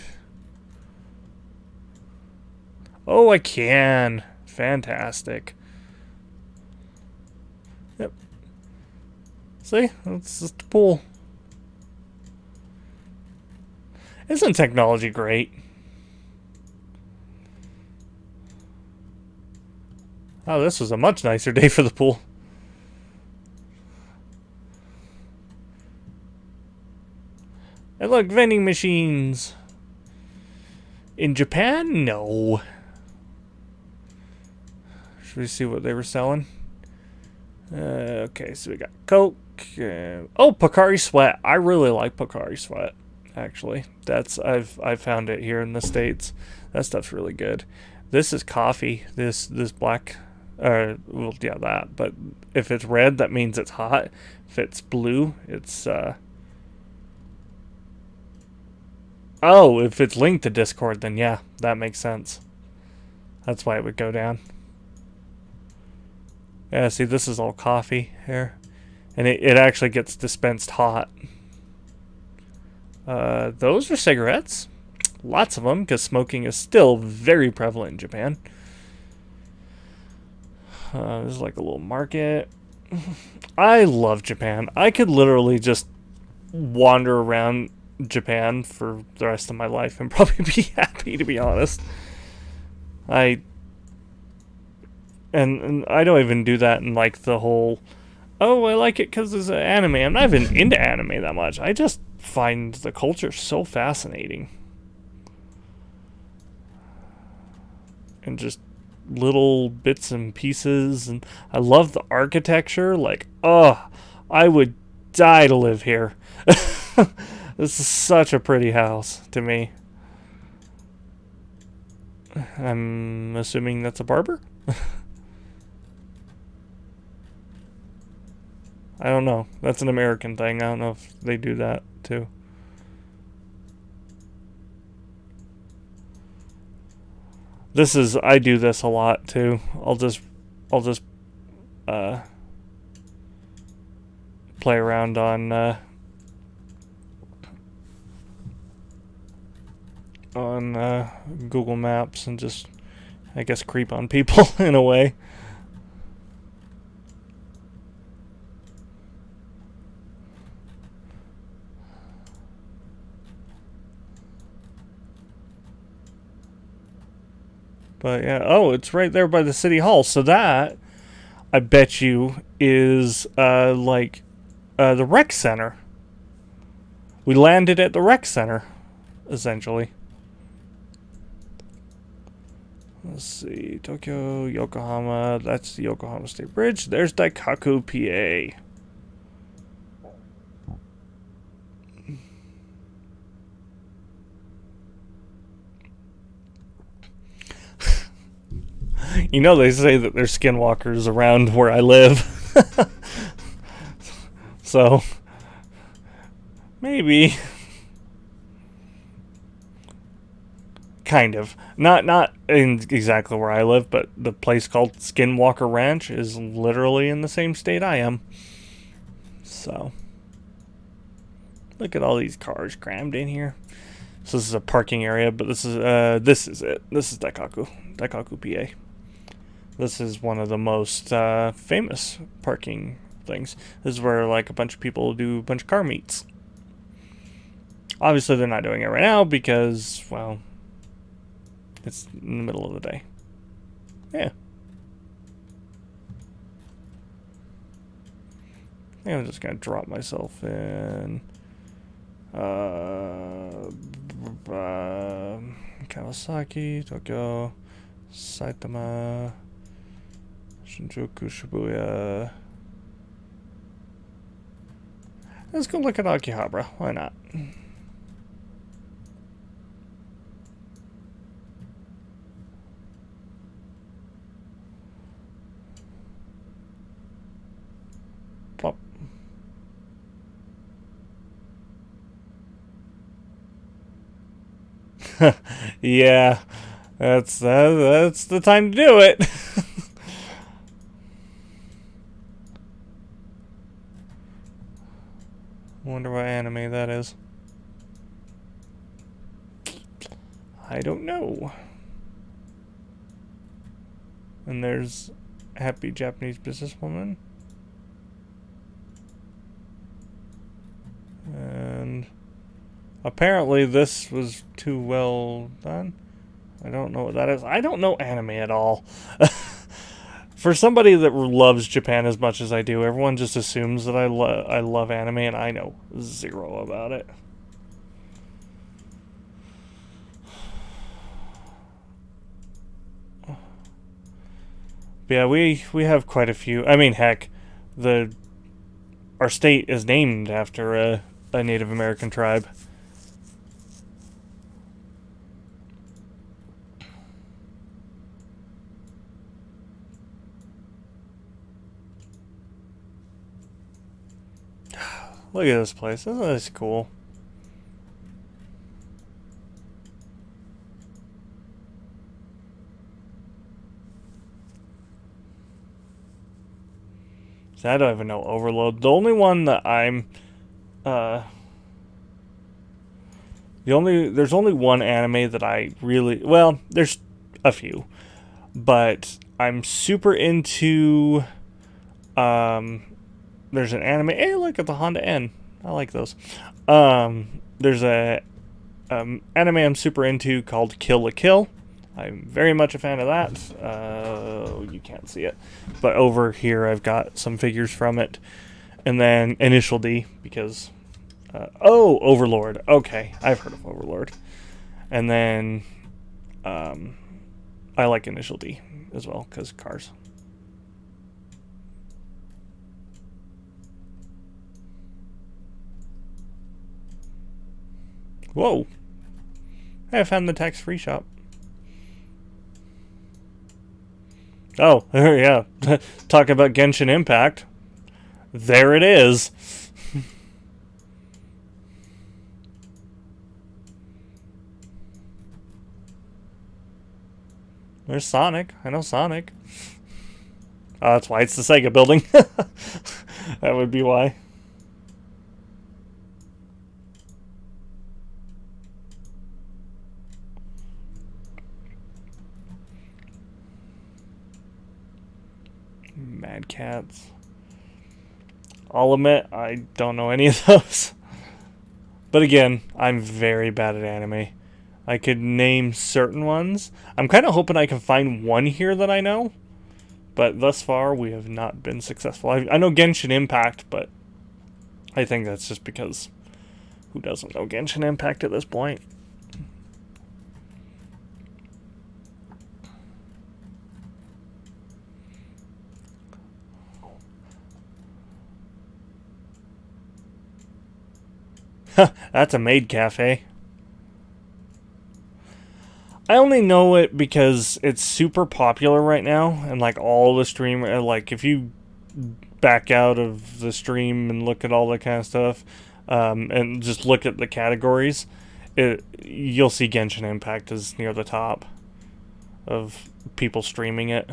Oh, I can. Fantastic. Yep. See? It's just a pool. Isn't technology great? Oh, this was a much nicer day for the pool. And look, vending machines. In Japan? No. Should we see what they were selling? Okay, so we got Coke. Oh, Pocari Sweat. I really like Pocari Sweat. Actually, I've found it here in the States. That stuff's really good. This is coffee. This black. Well, yeah, that. But if it's red, that means it's hot. If it's blue, it's Oh, if it's linked to Discord, then yeah, that makes sense. That's why it would go down. Yeah, see, this is all coffee here. And it actually gets dispensed hot. Those are cigarettes. Lots of them, because smoking is still very prevalent in Japan. This is like a little market. I love Japan. I could literally just wander around Japan for the rest of my life and probably be happy, to be honest. And I don't even do that in like the whole, oh, I like it because it's an anime. I'm not even into anime that much. I just find the culture so fascinating. And just little bits and pieces. And I love the architecture. Like, oh, I would die to live here. This is such a pretty house to me. I'm assuming that's a barber? I don't know. That's an American thing. I don't know if they do that too. I do this a lot too. I'll just uh play around on Google Maps and just, I guess, creep on people in a way. But yeah, oh, it's right there by the city hall. So that, I bet you, is the rec center. We landed at the rec center, essentially. Let's see, Tokyo, Yokohama. That's the Yokohama State Bridge. There's Daikaku, PA. You know, they say that there's skinwalkers around where I live. So, maybe. Kind of. Not in exactly where I live, but the place called Skinwalker Ranch is literally in the same state I am. So, look at all these cars crammed in here. So this is a parking area, but this is it. This is Daikaku, PA. This is one of the most famous parking things. This is where like a bunch of people do a bunch of car meets. Obviously, they're not doing it right now because, well, it's in the middle of the day. Yeah. I think I'm just gonna drop myself in Kawasaki, Tokyo, Saitama, Shinjuku, Shibuya. Let's go look at Akihabara. Why not? Plop. Yeah, that's the time to do it. Wonder what anime that is. I don't know. And there's a happy Japanese businesswoman. And apparently this was too well done. I don't know what that is. I don't know anime at all. For somebody that loves Japan as much as I do, everyone just assumes that I love anime, and I know zero about it. But yeah, we have quite a few. I mean, heck, our state is named after a Native American tribe. Look at this place. Isn't this cool? So I don't even know Overload. The only one that I'm there's only one anime that I really, well, there's a few, but I'm super into there's an anime. Hey, look at the Honda N. I like those. There's a anime I'm super into called Kill la Kill. I'm very much a fan of that. You can't see it, but over here I've got some figures from it, and then Initial D because Overlord. Okay, I've heard of Overlord, and then I like Initial D as well because cars. Whoa! I found the tax-free shop. Oh, yeah. Talk about Genshin Impact. There it is. There's Sonic. I know Sonic. Oh, that's why it's the Sega building. That would be why. Mad Cats. I'll admit, I don't know any of those. But again, I'm very bad at anime. I could name certain ones. I'm kind of hoping I can find one here that I know. But thus far, we have not been successful. I know Genshin Impact, but I think that's just because who doesn't know Genshin Impact at this point? That's a maid cafe. I only know it because it's super popular right now, and like all the streamers, like if you back out of the stream and look at all that kind of stuff, and just look at the categories, you'll see Genshin Impact is near the top of people streaming it.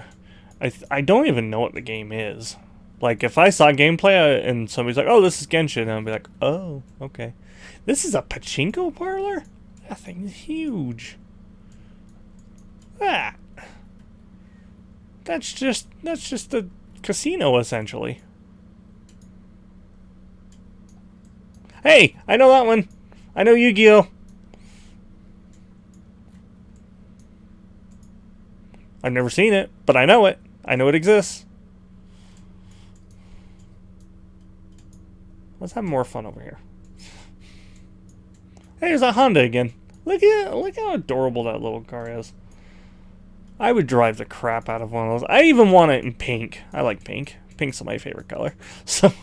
I don't even know what the game is. Like if I saw gameplay and somebody's like, "Oh, this is Genshin," I'd be like, "Oh, okay." This is a pachinko parlor? That thing's huge. Ah. That's just a casino, essentially. Hey, I know that one. I know Yu-Gi-Oh! I've never seen it, but I know it. I know it exists. Let's have more fun over here. Hey, there's a Honda again. Look how adorable that little car is. I would drive the crap out of one of those. I even want it in pink. I like pink. Pink's my favorite color. So,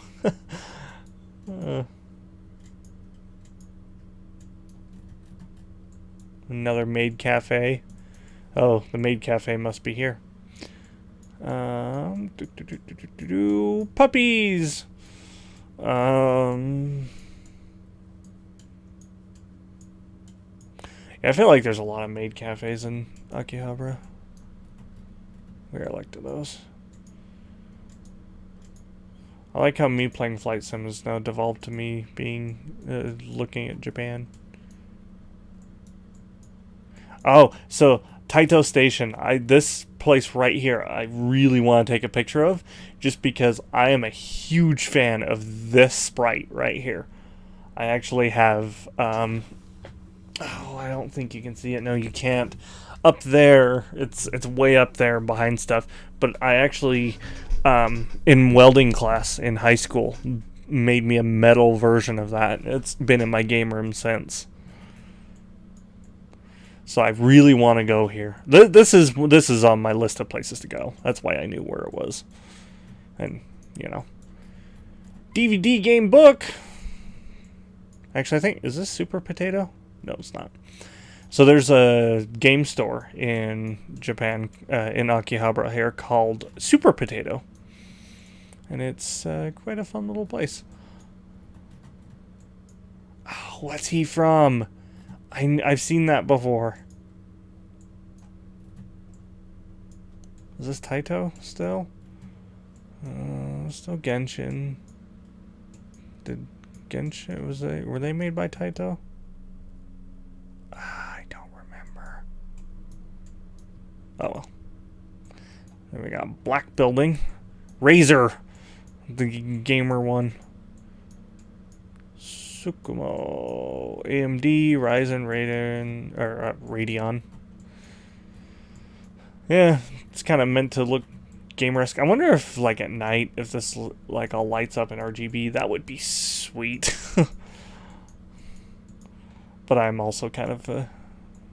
another maid cafe. Oh, the maid cafe must be here. Puppies. Yeah, I feel like there's a lot of maid cafes in Akihabara. We are like to those. I like how me playing Flight Sim has now devolved to me being looking at Japan. Oh, so Taito Station. This place right here, I really want to take a picture of, just because I am a huge fan of this sprite right here. I actually have Oh, I don't think you can see it. No, you can't. Up there, it's way up there behind stuff. But I actually, in welding class in high school, made me a metal version of that. It's been in my game room since. So I really want to go here. This is on my list of places to go. That's why I knew where it was. And, you know. DVD game book. Actually, I think, is this Super Potato? No, it's not. So there's a game store in Japan, in Akihabara here, called Super Potato. And it's quite a fun little place. Oh, what's he from? I've seen that before. Is this Taito still? Still Genshin. Did Genshin, were they made by Taito? I don't remember. Oh well. Then we got Black Building. Razor. The gamer one. Tsukumo. AMD, Ryzen, Radeon. Yeah, it's kind of meant to look gamer-esque. I wonder if, like, at night, if this, like, all lights up in RGB, that would be sweet. But I'm also kind of a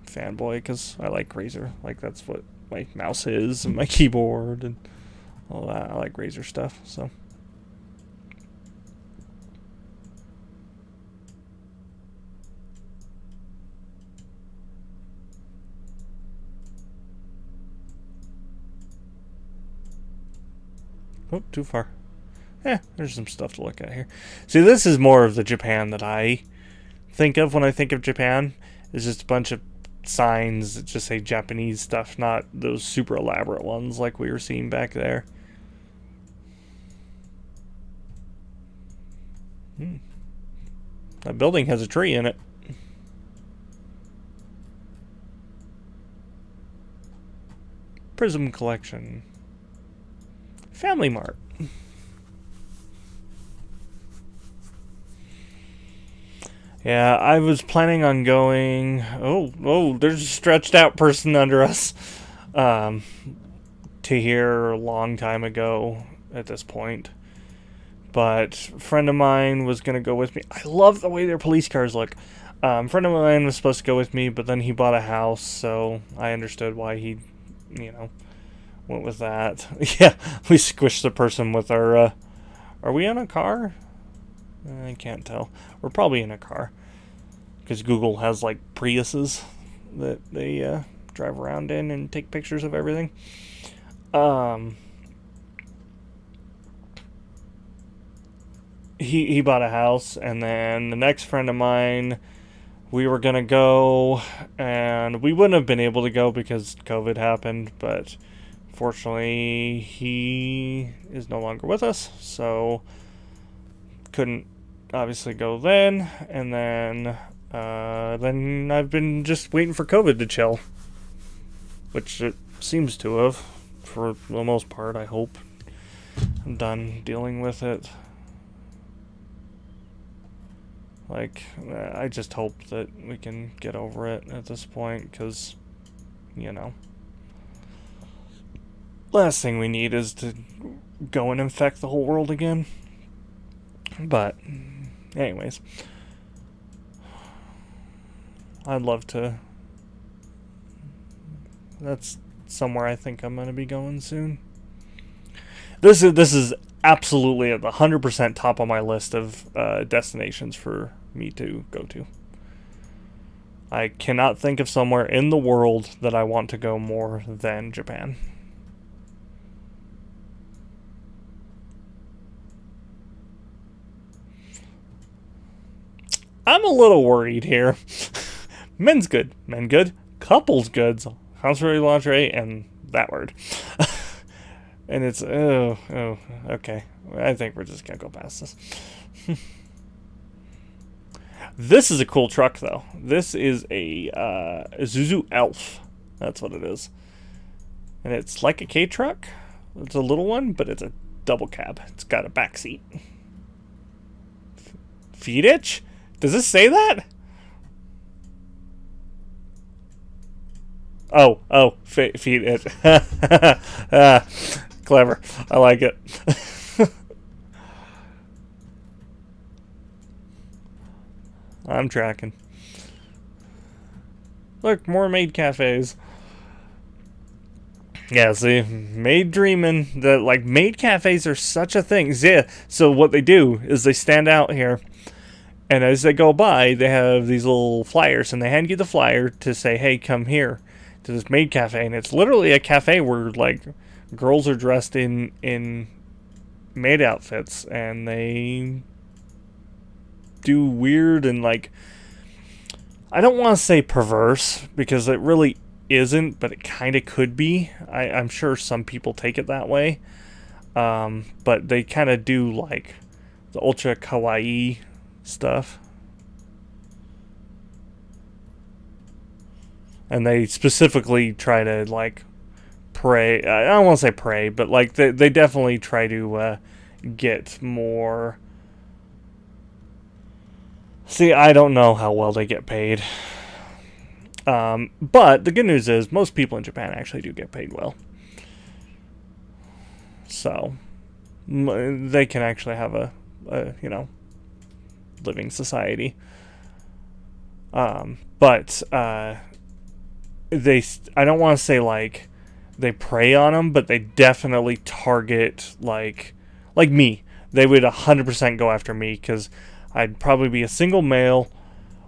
fanboy because I like Razer. Like, that's what my mouse is and my keyboard and all that. I like Razer stuff, so. Oh, too far. There's some stuff to look at here. See, this is more of the Japan that I think of when I think of Japan. It's just a bunch of signs that just say Japanese stuff, not those super elaborate ones like we were seeing back there. That building has a tree in it. Prism Collection. Family Mart. Yeah, I was planning on going. Oh, there's a stretched out person under us. To here a long time ago at this point. But a friend of mine was going to go with me. I love the way their police cars look. A friend of mine was supposed to go with me, but then he bought a house, so I understood why he, went with that. Yeah, we squished the person with our, are we in a car? I can't tell. We're probably in a car. Because Google has, like, Priuses that they drive around in and take pictures of everything. He bought a house, and then the next friend of mine, we were going to go, and we wouldn't have been able to go because COVID happened, but fortunately, he is no longer with us, so couldn't obviously go then, and then I've been just waiting for COVID to chill, which it seems to have, for the most part, I hope. I'm done dealing with it. Like, I just hope that we can get over it at this point, because, last thing we need is to go and infect the whole world again. But, anyways, I'd love to. That's somewhere I think I'm going to be going soon. This is absolutely at the 100% top of my list of destinations for me to go to. I cannot think of somewhere in the world that I want to go more than Japan. I'm a little worried here. Men's good, men good, couples goods, housewares, lingerie, and that word. And it's, okay. I think we're just going to go past this. This is a cool truck, though. This is a Isuzu Elf. That's what it is. And it's like a K-truck. It's a little one, but it's a double cab. It's got a back seat. Feet itch? Does this say that? Feed it. Clever. I like it. I'm tracking. Look, more maid cafes. Yeah, see, maid dreaming. Like, maid cafes are such a thing. Yeah, so what they do is they stand out here, and as they go by, they have these little flyers, and they hand you the flyer to say, hey, come here to this maid cafe. And it's literally a cafe where, like, girls are dressed in maid outfits, and they do weird and, like, I don't want to say perverse, because it really isn't, but it kind of could be. I'm sure some people take it that way. But they kind of do, like, the ultra kawaii stuff. And they specifically try to, like, prey. I don't want to say prey, but, like, they definitely try to get more. See, I don't know how well they get paid. But the good news is most people in Japan actually do get paid well. So they can actually have a living society. But I don't want to say, like, they prey on them, but they definitely target, like me. They would 100% go after me, because I'd probably be a single male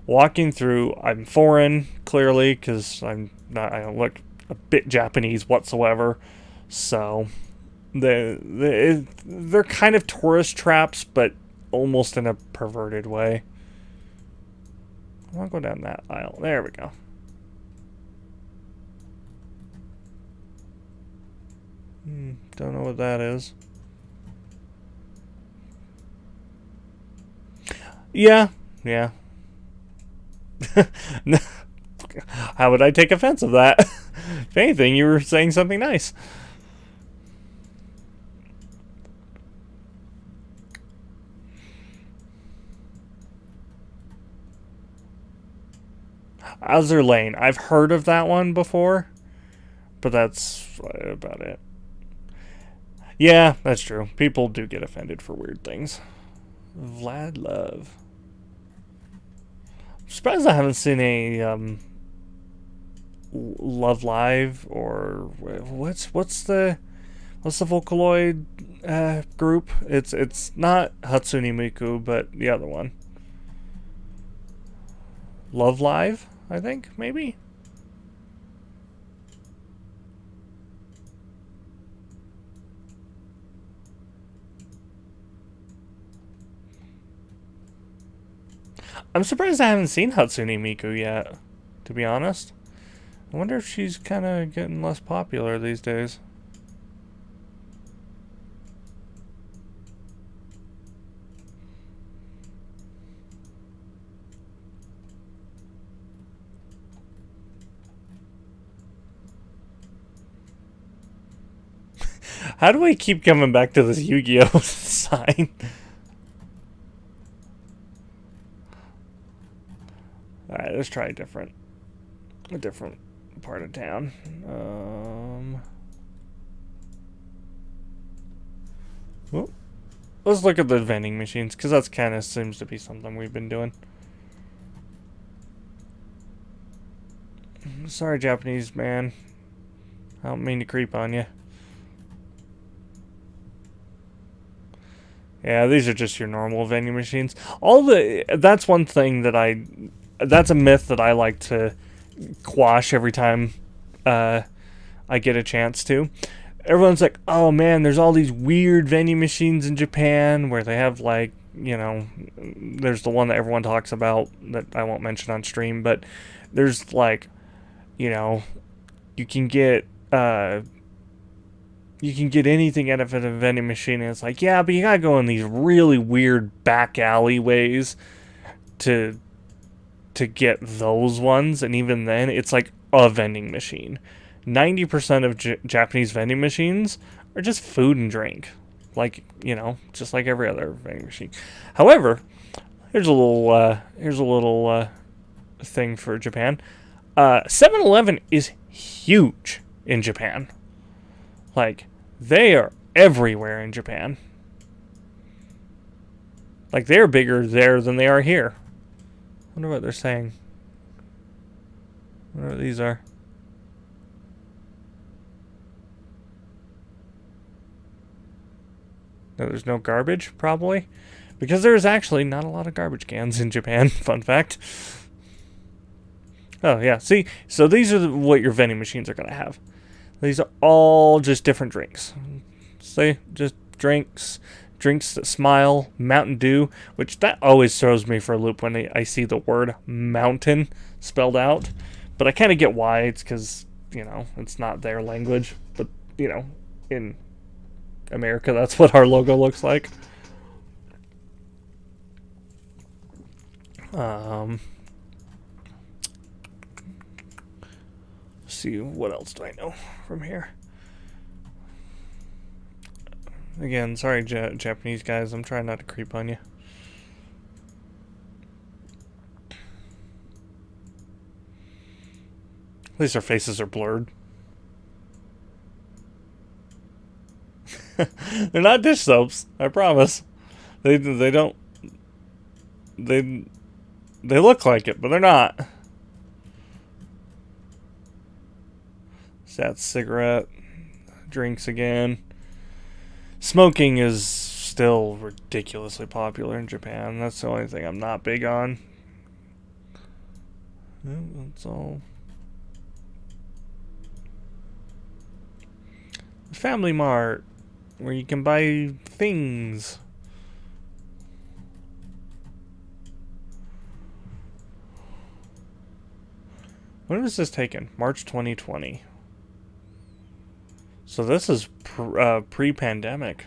walking through. I'm foreign, clearly, because I don't look a bit Japanese whatsoever. So they're kind of tourist traps, but almost in a perverted way. I want to go down that aisle. There we go. Don't know what that is. Yeah. How would I take offense of that? If anything, you were saying something nice. Azur Lane. I've heard of that one before, but that's about it. Yeah, that's true. People do get offended for weird things. Vlad Love. I'm surprised I haven't seen a Love Live, or what's the Vocaloid group? It's not Hatsune Miku, but the other one. Love Live, I think, maybe. I'm surprised I haven't seen Hatsune Miku yet, to be honest. I wonder if she's kind of getting less popular these days. How do I keep coming back to this Yu-Gi-Oh sign? Alright, let's try a different part of town. Let's look at the vending machines, because that's kind of seems to be something we've been doing. Sorry, Japanese man. I don't mean to creep on you. Yeah, these are just your normal vending machines. That's one thing that's a myth that I like to quash every time I get a chance to. Everyone's like, oh man, there's all these weird vending machines in Japan where they have, like, there's the one that everyone talks about that I won't mention on stream, but there's, like, you can get anything out of a vending machine, and it's like, yeah, but you gotta go in these really weird back alleyways to get those ones, and even then, it's like a vending machine. 90% of Japanese vending machines are just food and drink, like, just like every other vending machine. However, here's a little thing for Japan. 7-Eleven is huge in Japan. Like, they are everywhere in Japan. Like, they're bigger there than they are here. I wonder what they're saying. I wonder what these are. No, there's no garbage, probably. Because there's actually not a lot of garbage cans in Japan. Fun fact. Oh, yeah. See? So these are what your vending machines are going to have. These are all just different drinks. See? Just drinks. Drinks that smile. Mountain Dew. Which, that always throws me for a loop when I see the word mountain spelled out. But I kind of get why. It's because, you know, it's not their language. But, you know, in America, that's what our logo looks like. Let's see, what else do I know from here? Again, sorry, Japanese guys, I'm trying not to creep on you. At least their faces are blurred. They're not dish soaps, I promise. They don't. They look like it, but they're not. Sad cigarette. Drinks again. Smoking is still ridiculously popular in Japan. That's the only thing I'm not big on. Yeah, that's all. Family Mart, where you can buy things. When was this taken? March 2020. So this is pre-pandemic.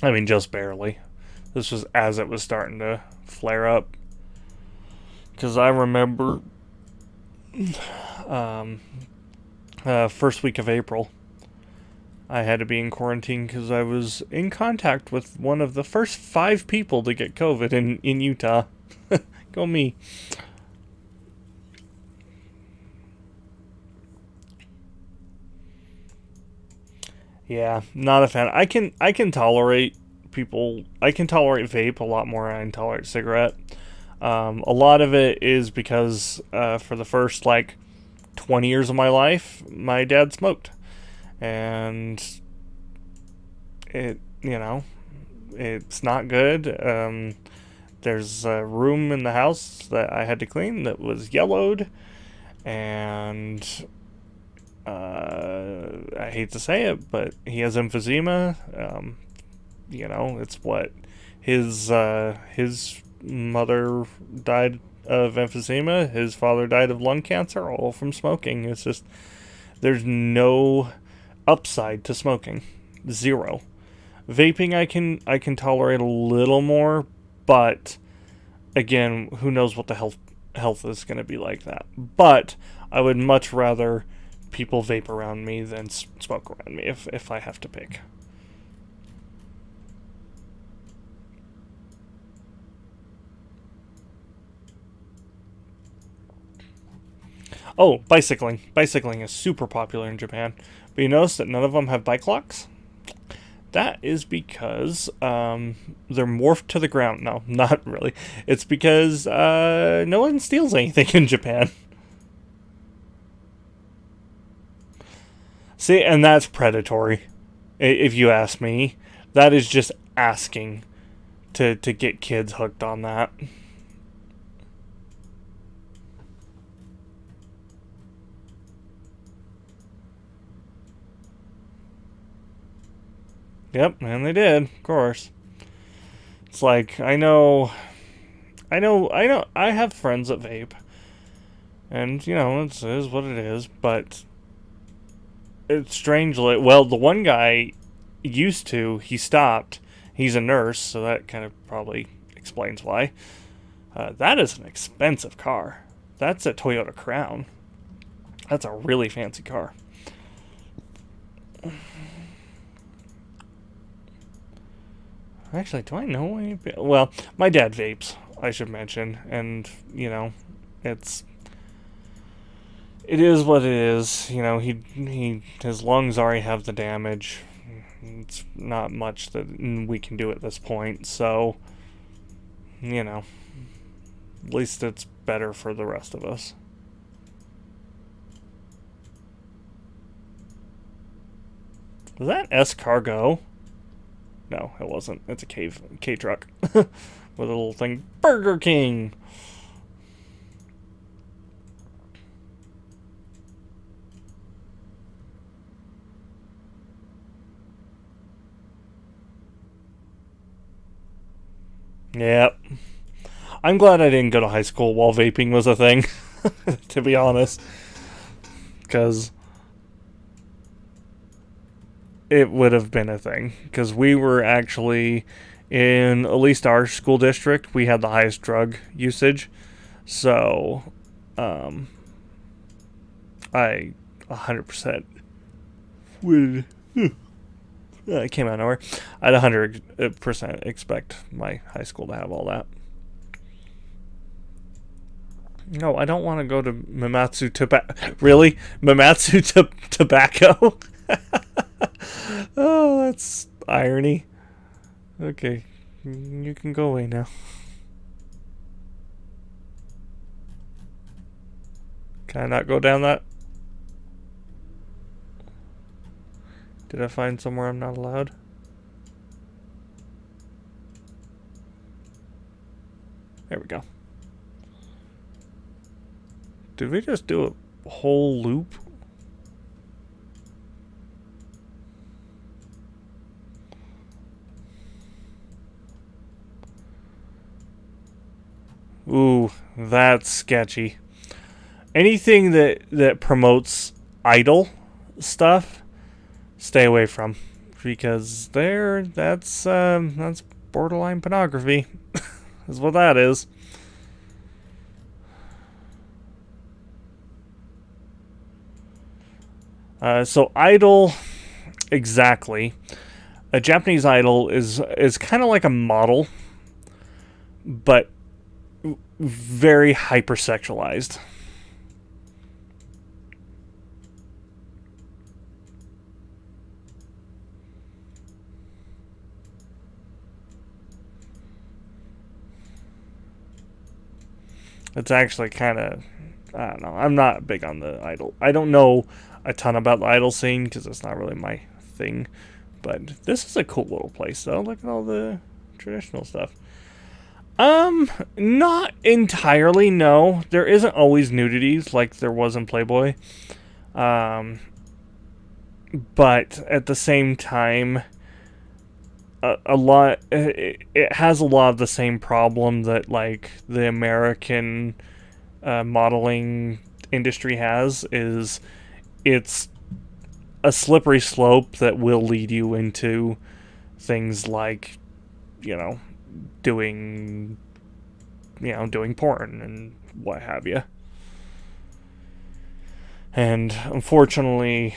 I mean, just barely. This was as it was starting to flare up. Because I remember first week of April, I had to be in quarantine because I was in contact with one of the first 5 people to get COVID in Utah. Go me. Yeah, not a fan. I can tolerate people. I can tolerate vape a lot more than I can tolerate cigarette. A lot of it is because for the first 20 years of my life, my dad smoked, and it's not good. There's a room in the house that I had to clean that was yellowed, and I hate to say it, but he has emphysema. It's what his mother died of emphysema. His father died of lung cancer, all from smoking. It's just, there's no upside to smoking. Zero. Vaping I can tolerate a little more, but again, who knows what the health is going to be like that. But I would much rather people vape around me than smoke around me if I have to pick. Oh, bicycling. Bicycling is super popular in Japan. But you notice that none of them have bike locks? That is because they're morphed to the ground. No, not really. It's because no one steals anything in Japan. See, and that's predatory, if you ask me. That is just asking to get kids hooked on that. Yep, and they did, of course. It's like, I have friends that vape. And, it is what it is, but it's strangely, well, the one guy used to, he stopped. He's a nurse, so that kind of probably explains why. That is an expensive car. That's a Toyota Crown. That's a really fancy car. Actually, do I know any? Well, my dad vapes. I should mention. And, you know, it is what it is. You know, his lungs already have the damage. It's not much that we can do at this point. So, you know, at least it's better for the rest of us. Was that S cargo? No, it wasn't. It's a K truck with a little thing. Burger King. Yep. I'm glad I didn't go to high school while vaping was a thing, to be honest. Because it would have been a thing. Because we were actually, in at least our school district, we had the highest drug usage. So, I 100% would... It came out of nowhere. I'd 100% expect my high school to have all that. No, I don't want to go to Mamatsu Tobacco. Really? Mamatsu Tobacco? Oh, that's irony. Okay, you can go away now. Can I not go down that? Did I find somewhere I'm not allowed? There we go. Did we just do a whole loop? Ooh, that's sketchy. Anything that promotes idle stuff, stay away from, because that's borderline pornography. Is what that is. So idol, exactly. A Japanese idol is kind of like a model, but very hypersexualized. It's actually kind of, I don't know. I'm not big on the idol. I don't know a ton about the idol scene because it's not really my thing. But this is a cool little place, though. Look at all the traditional stuff. Not entirely, no. There isn't always nudities like there was in Playboy. But at the same time, a lot, it has a lot of the same problem that, like, the American modeling industry has, is it's a slippery slope that will lead you into things like, doing porn and what have you. And unfortunately,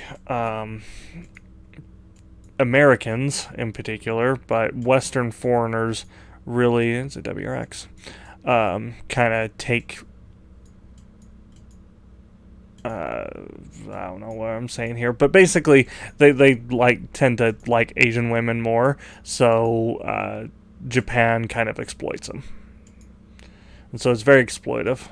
Americans in particular, but Western foreigners really, it's a WRX, kind of take, I don't know what I'm saying here, but basically they tend to like Asian women more, so Japan kind of exploits them. And so it's very exploitive.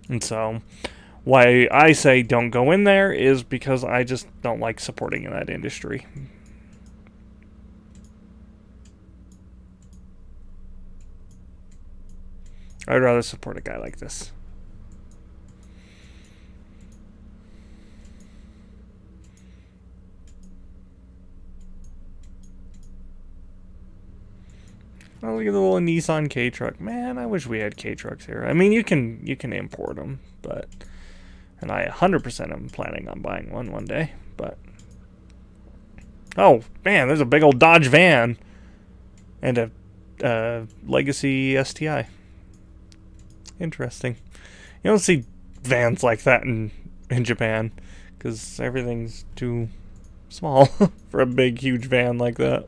And so why I say don't go in there is because I just don't like supporting in that industry. I'd rather support a guy like this. Oh, look at the little Nissan K truck. Man, I wish we had K trucks here. I mean, you can import them, but, and I 100% am planning on buying one day. But oh man, there's a big old Dodge van and a Legacy STI. Interesting. You don't see vans like that in Japan because everything's too small for a big, huge van like that.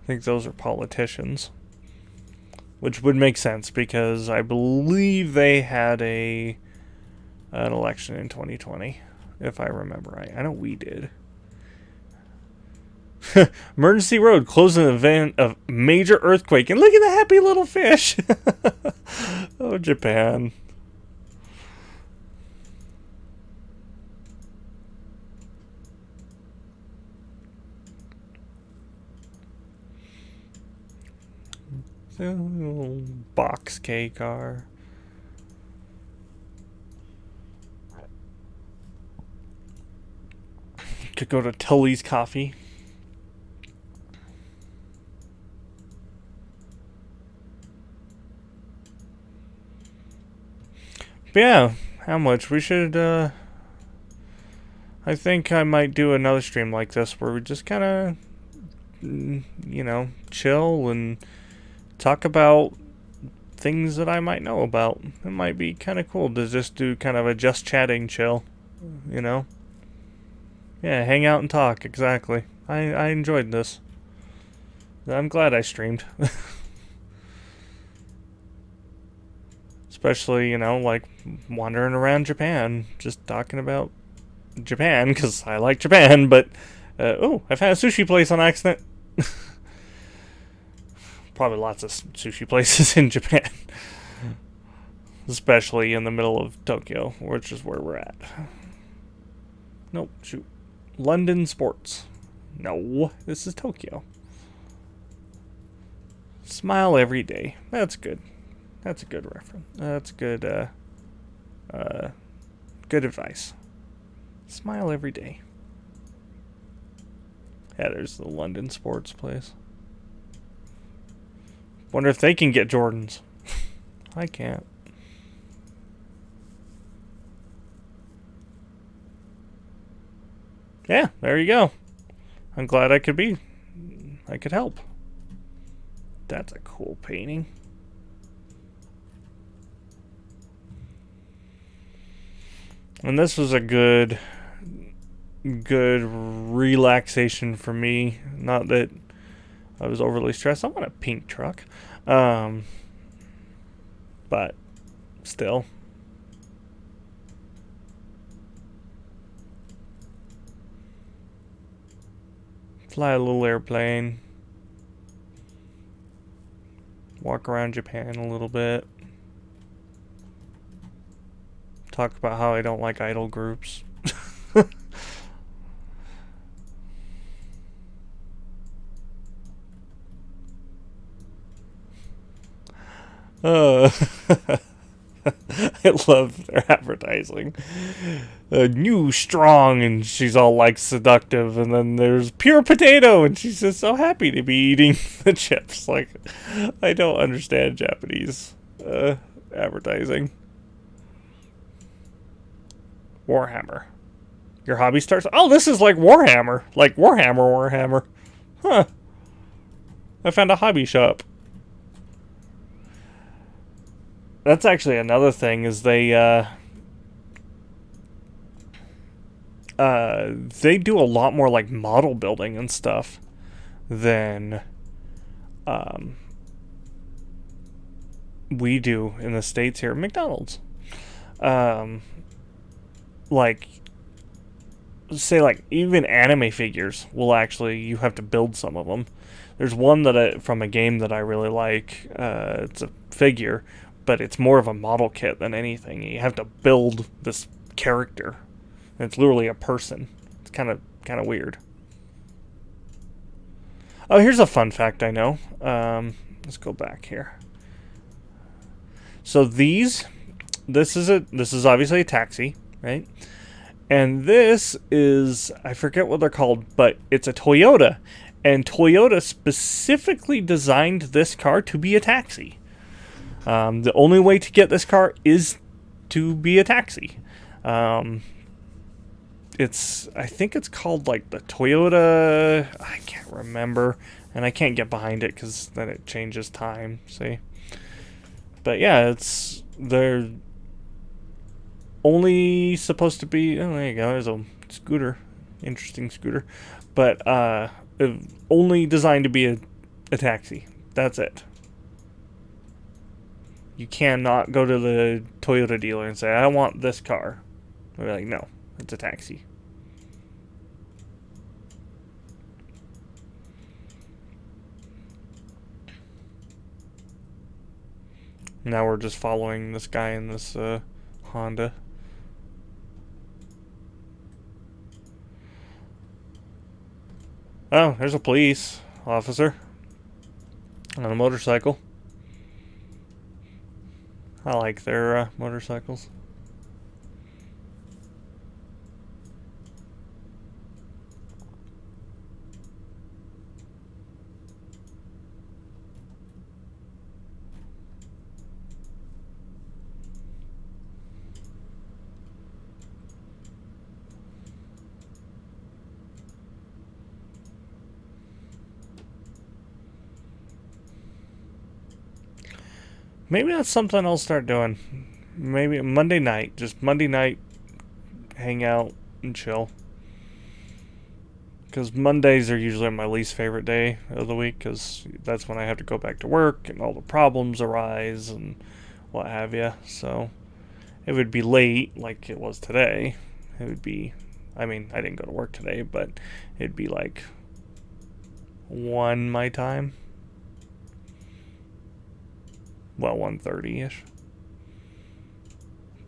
I think those are politicians. Which would make sense because I believe they had an election in 2020, if I remember right. I know we did. Emergency road closed in the event of major earthquake. And look at the happy little fish. Oh, Japan. Box K car. Could go to Tully's Coffee. But yeah, how much? We should, I think I might do another stream like this where we just kind of, you know, chill and talk about things that I might know about. It might be kind of cool to just do kind of a just chatting chill, you know? Yeah, hang out and talk, exactly. I enjoyed this. I'm glad I streamed. Especially, you know, like wandering around Japan, just talking about Japan, because I like Japan, but, oh, I've had a sushi place on accident. Probably lots of sushi places in Japan. Especially in the middle of Tokyo, which is where we're at. Nope, shoot. London Sports. No, this is Tokyo. Smile every day. That's good. That's a good reference. That's good, good advice. Smile every day. Yeah, there's the London Sports place. Wonder if they can get Jordans. I can't. Yeah, there you go. I'm glad I could help. That's a cool painting. And this was a good relaxation for me. Not that I was overly stressed. I want a pink truck. But still. Fly a little airplane. Walk around Japan a little bit. Talk about how I don't like idol groups. I love their advertising. New strong, and she's all like seductive, and then there's pure potato, and she's just so happy to be eating the chips. Like, I don't understand Japanese advertising. Warhammer. Your hobby starts. Oh, this is like Warhammer. Like Warhammer. Huh. I found a hobby shop. That's actually another thing, is they do a lot more like model building and stuff than we do in the States here at McDonald's. Like, say, like, even anime figures will actually, you have to build some of them. There's one that from a game that I really like. It's a figure, but it's more of a model kit than anything. You have to build this character. And it's literally a person. It's kind of weird. Oh, here's a fun fact I know. Let's go back here. So this is obviously a taxi, right? And this is, I forget what they're called, but it's a Toyota. And Toyota specifically designed this car to be a taxi. The only way to get this car is to be a taxi. I think it's called like the Toyota. I can't remember, and I can't get behind it because then it changes time. See, but yeah, they're only supposed to be. Oh, there you go. There's a scooter, interesting scooter, but only designed to be a taxi. That's it. You cannot go to the Toyota dealer and say, "I want this car." They're like, "No, it's a taxi." Now we're just following this guy in this Honda. Oh, there's a police officer on a motorcycle. I like their motorcycles. Maybe that's something I'll start doing. Maybe Monday night. Just Monday night, hang out and chill. Because Mondays are usually my least favorite day of the week, because that's when I have to go back to work and all the problems arise and what have you. So it would be late like it was today. It would be, I mean, I didn't go to work today, but it'd be like 1 my time. Well, 1:30-ish.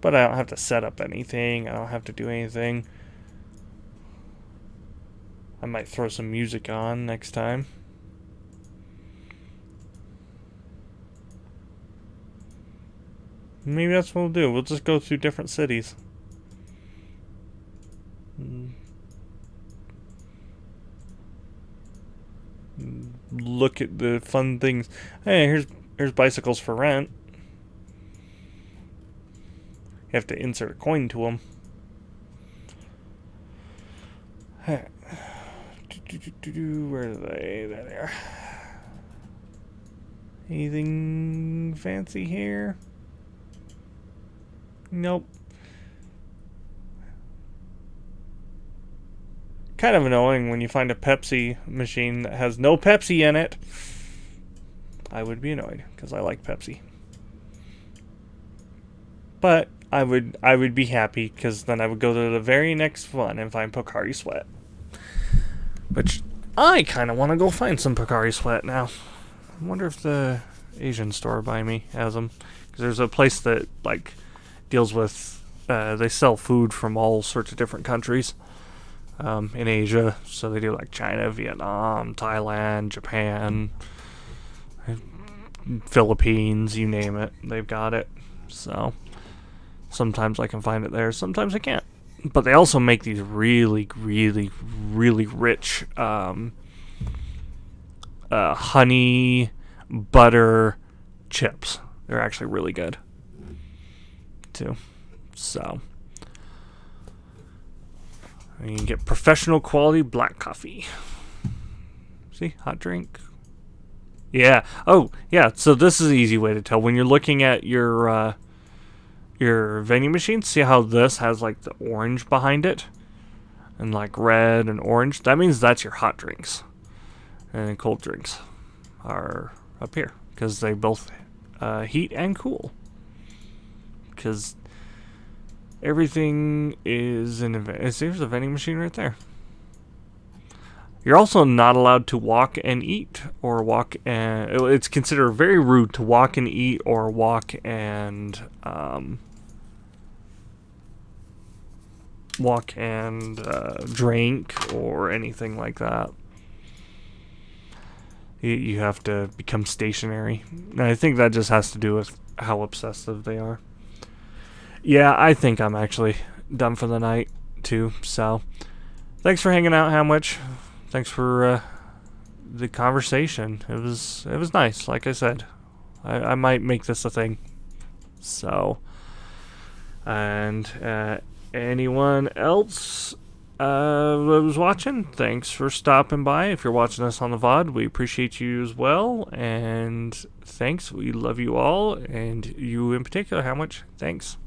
But I don't have to set up anything. I don't have to do anything. I might throw some music on next time. Maybe that's what we'll do. We'll just go through different cities. Look at the fun things. Hey, here's bicycles for rent. You have to insert a coin to them. Where are they? There they are. Anything fancy here? Nope. Kind of annoying when you find a Pepsi machine that has no Pepsi in it. I would be annoyed because I like Pepsi. But I would be happy because then I would go to the very next one and find Pocari Sweat. Which I kind of want to go find some Pocari Sweat now. I wonder if the Asian store by me has them. Because there's a place that like deals with, they sell food from all sorts of different countries in Asia. So they do like China, Vietnam, Thailand, Japan, Philippines, you name it. They've got it. So sometimes I can find it there, sometimes I can't. But they also make these really, really, really rich honey butter chips. They're actually really good too. So you can get professional quality black coffee. See, hot drink. Yeah. Oh, yeah. So this is an easy way to tell when you're looking at your vending machine. See how this has like the orange behind it, and like red and orange. That means that's your hot drinks, and cold drinks are up here because they both heat and cool. Because everything is in a. There's a vending machine right there. You're also not allowed to walk and eat, or walk and... It's considered very rude to walk and eat, or walk and drink, or anything like that. You have to become stationary. And I think that just has to do with how obsessive they are. Yeah, I think I'm actually done for the night, too. So, thanks for hanging out, Hamwich. Thanks for the conversation. It was nice, like I said. I might make this a thing. So, and Anyone else that was watching, thanks for stopping by. If you're watching us on the VOD, we appreciate you as well. And thanks. We love you all, and you in particular. How much? Thanks.